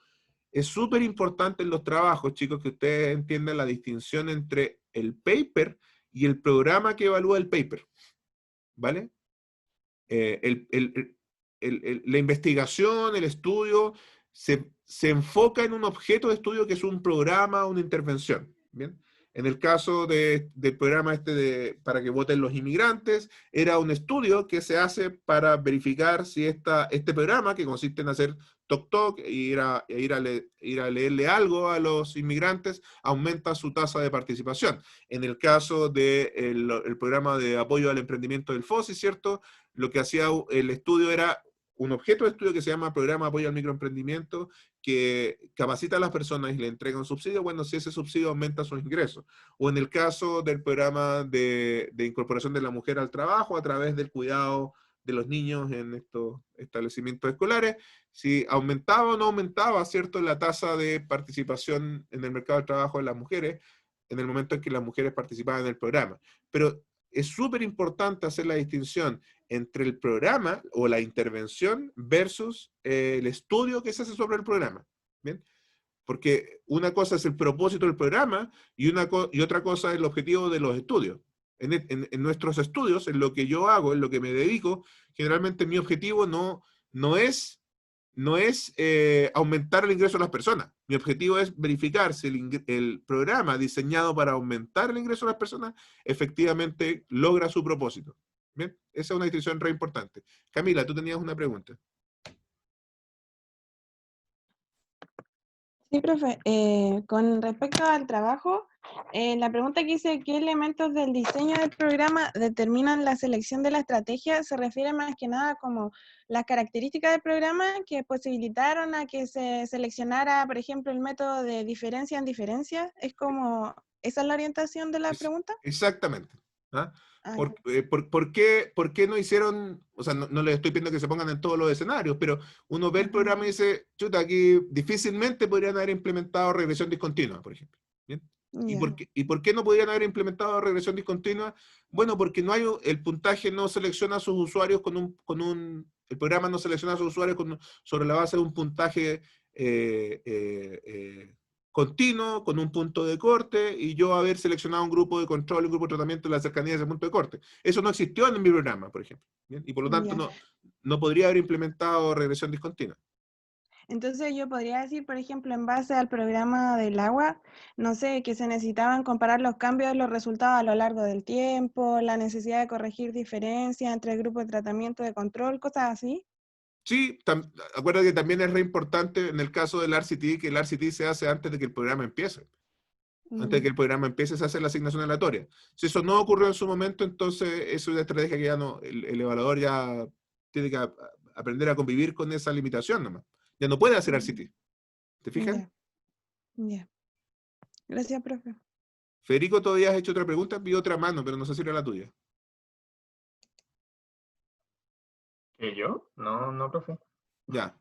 es súper importante en los trabajos, chicos, que ustedes entiendan la distinción entre el paper y el programa que evalúa el paper, ¿vale? La investigación, el estudio, se enfoca en un objeto de estudio que es un programa, una intervención, ¿bien? En el caso del programa para que voten los inmigrantes, era un estudio que se hace para verificar si este programa, que consiste en hacer toc-toc e ir a leerle algo a los inmigrantes, aumenta su tasa de participación. En el caso del programa de apoyo al emprendimiento del FOSI, ¿cierto? Lo que hacía el estudio era un objeto de estudio que se llama Programa de Apoyo al Microemprendimiento, que capacita a las personas y le entrega un subsidio, bueno, si ese subsidio aumenta sus ingresos. O en el caso del programa de incorporación de la mujer al trabajo a través del cuidado de los niños en estos establecimientos escolares, si aumentaba o no aumentaba, ¿cierto?, la tasa de participación en el mercado del trabajo de las mujeres en el momento en que las mujeres participaban en el programa. Pero es súper importante hacer la distinción entre el programa o la intervención versus el estudio que se hace sobre el programa, ¿bien? Porque una cosa es el propósito del programa y otra cosa es el objetivo de los estudios. En nuestros estudios, en lo que yo hago, en lo que me dedico, generalmente mi objetivo no es aumentar el ingreso de las personas. Mi objetivo es verificar si el programa diseñado para aumentar el ingreso de las personas efectivamente logra su propósito. ¿Bien? Esa es una distinción re importante. Camila, tú tenías una pregunta. Sí, profe. Con respecto al trabajo, la pregunta que hice, ¿qué elementos del diseño del programa determinan la selección de la estrategia? Se refiere más que nada como las características del programa que posibilitaron a que se seleccionara, por ejemplo, el método de diferencia en diferencia. ¿Es como, esa es la orientación de la pregunta? Exactamente. ¿Ah? Ah, ¿Por qué no hicieron, o sea, no les estoy pidiendo que se pongan en todos los escenarios, pero uno ve el programa y dice, chuta, aquí difícilmente podrían haber implementado regresión discontinua, por ejemplo. ¿Bien? Ya. ¿Y por qué no podrían haber implementado regresión discontinua? Bueno, porque no hay, el puntaje no selecciona a sus usuarios el programa no selecciona a sus usuarios sobre la base de un puntaje continuo, con un punto de corte, y yo haber seleccionado un grupo de control, un grupo de tratamiento en la cercanía de ese punto de corte. Eso no existió en mi programa, por ejemplo. ¿Bien? Y por lo tanto Ya. no podría haber implementado regresión discontinua. Entonces yo podría decir, por ejemplo, en base al programa del agua, no sé, que se necesitaban comparar los cambios de los resultados a lo largo del tiempo, la necesidad de corregir diferencias entre el grupo de tratamiento de control, cosas así. Sí, acuérdate que también es re importante en el caso del RCT, que el RCT se hace antes de que el programa empiece. Antes de que el programa empiece, se hace la asignación aleatoria. Si eso no ocurrió en su momento, entonces es una estrategia que ya no, el evaluador ya tiene que aprender a convivir con esa limitación nomás. Ya no puede hacer RCT. ¿Te fijas? Ya. Ya. Gracias, profe. Federico, todavía has hecho otra pregunta, vi otra mano, pero no sé si era la tuya. ¿Que yo? No, profe. Ya.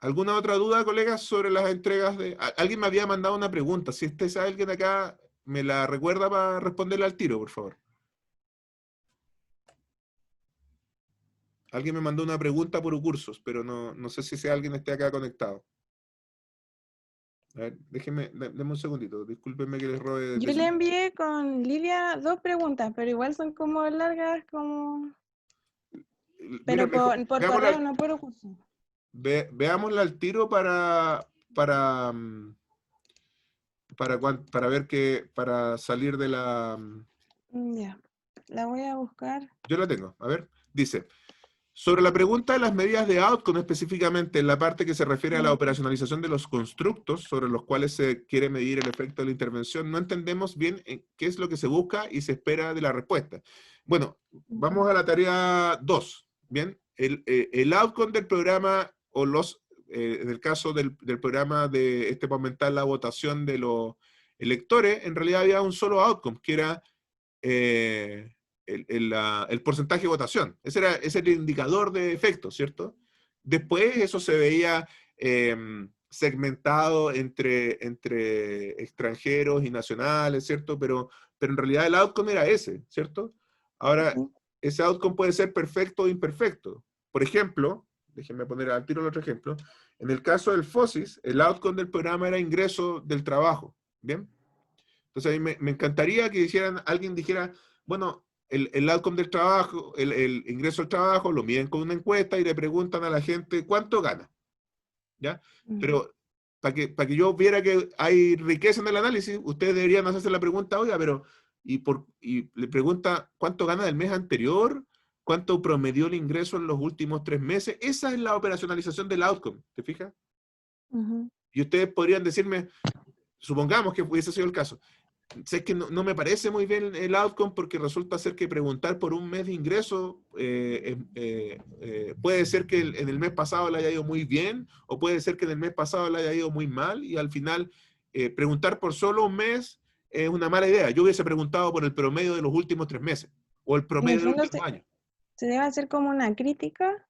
¿Alguna otra duda, colegas, sobre las entregas de... Alguien me había mandado una pregunta. Si este es alguien acá, me la recuerda para responderle al tiro, por favor. Alguien me mandó una pregunta por cursos, pero no sé si alguien esté acá conectado. A ver, denme un segundito. Discúlpenme que les robe. Yo le envié con Lilia 2 preguntas, pero igual son como largas, como... Pero Mira, por correo, no por curso. veámosla al tiro para ver para salir de la... Ya, la voy a buscar. Yo la tengo. A ver, dice... Sobre la pregunta de las medidas de outcome, específicamente en la parte que se refiere a la operacionalización de los constructos sobre los cuales se quiere medir el efecto de la intervención, no entendemos bien qué es lo que se busca y se espera de la respuesta. Bueno, vamos a la tarea 2. Bien, el outcome del programa, o en el caso del programa de para aumentar la votación de los electores, en realidad había un solo outcome, que era... el porcentaje de votación. Ese era el indicador de efecto, ¿cierto? Después eso se veía segmentado entre extranjeros y nacionales, ¿cierto? Pero en realidad el outcome era ese, ¿cierto? Ahora, ese outcome puede ser perfecto o imperfecto. Por ejemplo, déjenme poner al tiro el otro ejemplo, en el caso del FOSIS, el outcome del programa era ingreso del trabajo, ¿bien? Entonces a mí me encantaría que alguien dijera, bueno, el outcome del trabajo, el ingreso al trabajo, lo miden con una encuesta y le preguntan a la gente cuánto gana. ¿Ya? Pero para que yo viera que hay riqueza en el análisis, ustedes deberían hacerse la pregunta, oiga, pero, y le pregunta cuánto gana del mes anterior, cuánto promedió el ingreso en los últimos 3 meses. Esa es la operacionalización del outcome, ¿te fijas? Y ustedes podrían decirme, supongamos que hubiese sido el caso, sé que no me parece muy bien el outcome porque resulta ser que preguntar por un mes de ingreso puede ser que en el mes pasado le haya ido muy bien o puede ser que en el mes pasado le haya ido muy mal y al final preguntar por solo un mes es una mala idea. Yo hubiese preguntado por el promedio de los últimos 3 meses o el promedio del último año. ¿Se debe hacer como una crítica?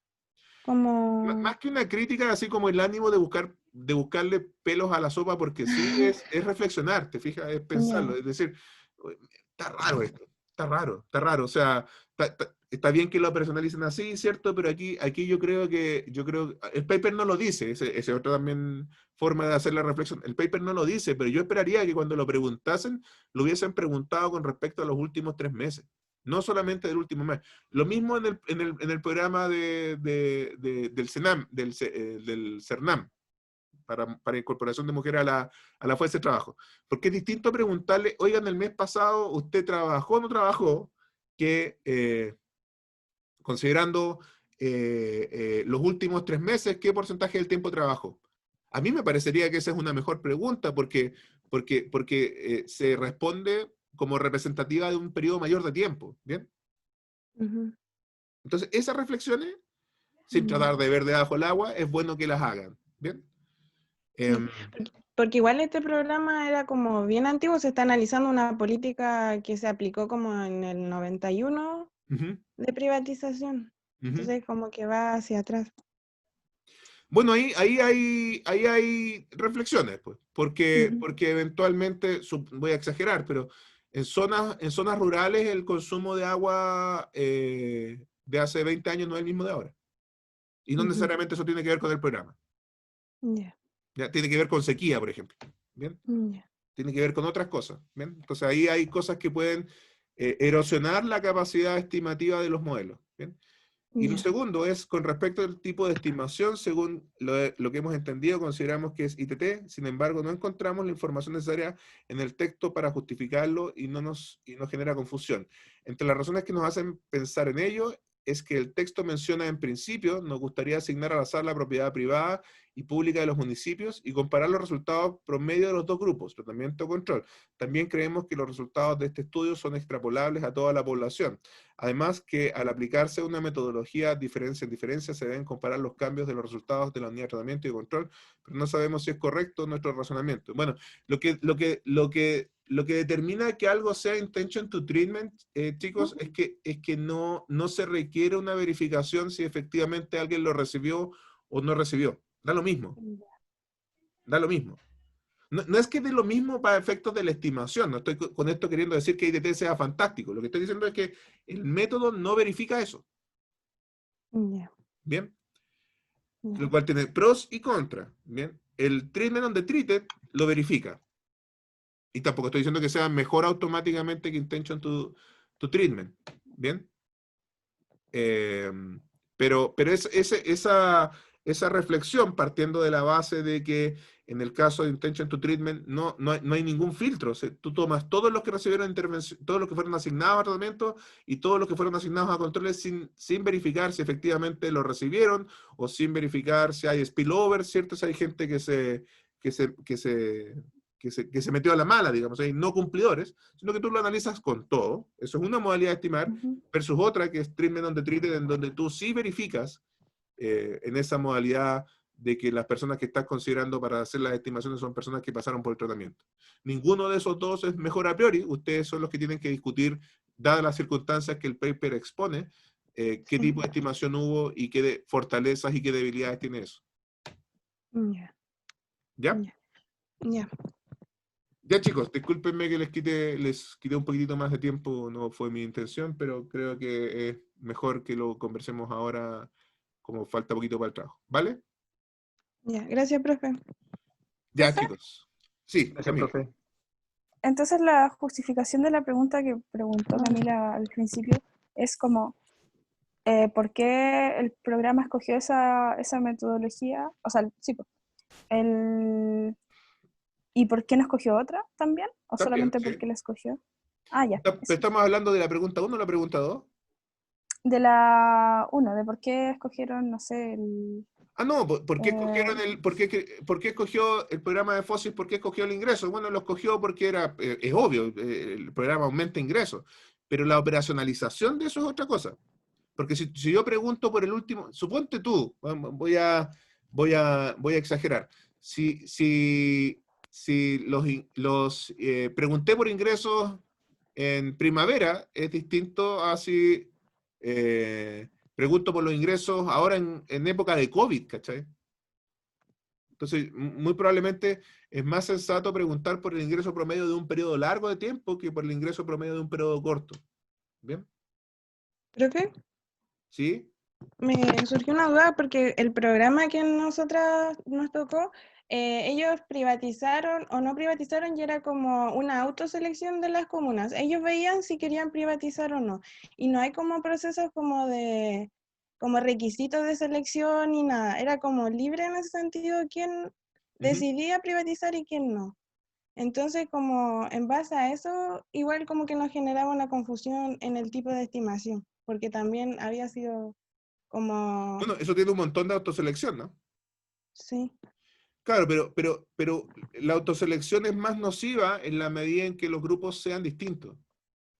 Como... Más que una crítica, así como el ánimo de buscarle pelos a la sopa, porque sí es reflexionar, ¿te fijas? Es pensarlo, es decir, está raro esto, está raro, o sea, está bien que lo personalicen así, ¿cierto? Pero aquí yo creo el paper no lo dice, esa es otra también forma de hacer la reflexión, el paper no lo dice, pero yo esperaría que cuando lo preguntasen, lo hubiesen preguntado con respecto a los últimos 3 meses. No solamente del último mes. Lo mismo en el programa del CENAM, del CERNAM, para incorporación de mujeres a la fuerza de trabajo. Porque es distinto preguntarle, oigan, el mes pasado usted trabajó o no trabajó, que considerando los últimos 3 meses, ¿qué porcentaje del tiempo trabajó? A mí me parecería que esa es una mejor pregunta porque se responde como representativa de un periodo mayor de tiempo, ¿bien? Entonces, esas reflexiones, sin tratar de ver debajo el agua, es bueno que las hagan, ¿bien? Sí, porque igual este programa era como bien antiguo, se está analizando una política que se aplicó como en el 91 de privatización, entonces como que va hacia atrás. Bueno, ahí hay reflexiones, pues, porque, Ujú. porque eventualmente, voy a exagerar, pero en zonas rurales el consumo de agua de hace 20 años no es el mismo de ahora. Y no Ujú. necesariamente eso tiene que ver con el programa. Ya, ¿Ya? Tiene que ver con sequía, por ejemplo. ¿Bien? ya. Tiene que ver con otras cosas. ¿Bien? Entonces ahí hay cosas que pueden erosionar la capacidad estimativa de los modelos. ¿Bien? Y lo Ya. segundo es con respecto al tipo de estimación, según lo que hemos entendido, consideramos que es ITT, sin embargo, no encontramos la información necesaria en el texto para justificarlo y nos genera confusión. Entre las razones que nos hacen pensar en ello es que el texto menciona en principio, nos gustaría asignar al azar la propiedad privada y pública de los municipios y comparar los resultados promedio de los dos grupos, tratamiento o control. También creemos que los resultados de este estudio son extrapolables a toda la población. Además que al aplicarse una metodología diferencia en diferencia, se deben comparar los cambios de los resultados de la unidad de tratamiento y control, pero no sabemos si es correcto nuestro razonamiento. Bueno, lo que determina que algo sea intention to treatment, chicos, es que no se requiere una verificación si efectivamente alguien lo recibió o no recibió. Da lo mismo. Da lo mismo. No es que dé lo mismo para efectos de la estimación, no estoy con esto queriendo decir que IDT sea fantástico, lo que estoy diciendo es que el método no verifica eso, Ya, ¿bien? ya. Lo cual tiene pros y contras, ¿bien? El treatment on the treated lo verifica, y tampoco estoy diciendo que sea mejor automáticamente que intention to treatment, ¿bien? Pero esa reflexión partiendo de la base de que en el caso de Intention to Treatment no hay ningún filtro. O sea, tú tomas todos los que recibieron intervención, todos los que fueron asignados a tratamiento y todos los que fueron asignados a controles sin verificar si efectivamente lo recibieron o sin verificar si hay spillover, ¿cierto? Si hay gente que se metió a la mala, digamos, hay no cumplidores, sino que tú lo analizas con todo. Eso es una modalidad de estimar Ujú. versus otra que es treatment on the treated, en donde tú sí verificas en esa modalidad de que las personas que estás considerando para hacer las estimaciones son personas que pasaron por el tratamiento. Ninguno de esos dos es mejor a priori, ustedes son los que tienen que discutir, dadas las circunstancias que el paper expone, qué Sí. tipo de estimación hubo y qué fortalezas y qué debilidades tiene eso. Ya, ¿Ya? ya. Ya. Ya chicos, discúlpenme que les quité un poquitito más de tiempo, no fue mi intención, pero creo que es mejor que lo conversemos ahora como falta poquito para el trabajo, ¿vale? Ya. Gracias, profe. Ya Profe, chicos. Sí, Gracias, Camila. profe. entonces la justificación de la pregunta que preguntó Camila al principio es como, ¿por qué el programa escogió esa metodología? O sea, sí, pues, ¿y por qué no escogió otra también? ¿O También, solamente sí. porque la escogió? Ah, ya. Pero Eso. estamos hablando de la pregunta 1 o la pregunta 2. De la 1, de por qué escogieron, no sé, Ah, no, ¿por qué escogieron eh, por qué escogió el programa de FOSIS? ¿Por qué escogió el ingreso? Bueno, lo escogió porque es obvio, el programa aumenta ingresos, pero la operacionalización de eso es otra cosa. Porque si yo pregunto por el último, suponte tú, voy a exagerar, si pregunté por ingresos en primavera, es distinto a si pregunto por los ingresos ahora en época de COVID, ¿cachai? Entonces, muy probablemente es más sensato preguntar por el ingreso promedio de un periodo largo de tiempo que por el ingreso promedio de un periodo corto. ¿Bien? Profe, ¿Sí? me surgió una duda porque el programa que nosotras nos tocó, ellos privatizaron o no privatizaron y era como una autoselección de las comunas. Ellos veían si querían privatizar o no. Y no hay como procesos como requisitos de selección ni nada. Era como libre en ese sentido quién decidía privatizar y quién no. Entonces, como en base a eso, igual como que nos generaba una confusión en el tipo de estimación, porque también había sido como, Bueno, eso tiene un montón de autoselección, ¿no? sí, Claro, pero la autoselección es más nociva en la medida en que los grupos sean distintos.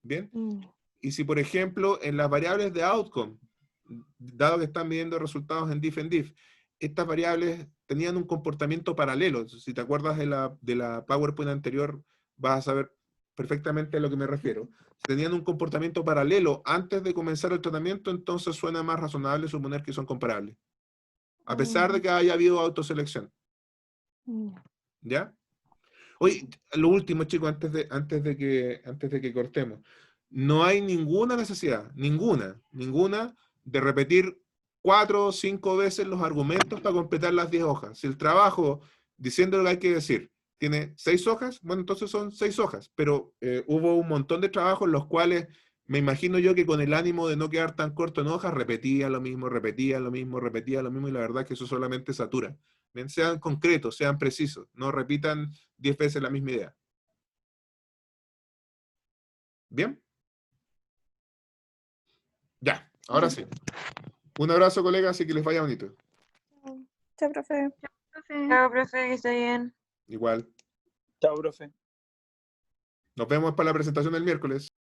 ¿Bien? Y si, por ejemplo, en las variables de outcome, dado que están midiendo resultados en diff and diff, estas variables tenían un comportamiento paralelo. Si te acuerdas de la PowerPoint anterior, vas a saber perfectamente a lo que me refiero. Si tenían un comportamiento paralelo antes de comenzar el tratamiento, entonces suena más razonable suponer que son comparables. a pesar de que haya habido autoselección. ¿Ya? Oye, lo último, chicos, antes de que cortemos. No hay ninguna necesidad, ninguna, de repetir 4 o 5 veces los argumentos para completar las 10 hojas. Si el trabajo, diciendo lo que hay que decir, tiene 6 hojas, bueno, entonces son 6 hojas, pero hubo un montón de trabajos en los cuales me imagino yo que con el ánimo de no quedar tan corto en hojas, repetía lo mismo, y la verdad es que eso solamente satura. Bien, sean concretos, sean precisos, no repitan 10 veces la misma idea. ¿Bien? Ya, ahora sí. Un abrazo, colegas, y que les vaya bonito. Chao, profe. Chao, profe, que esté bien. Igual. Chao, profe. Nos vemos para la presentación del miércoles.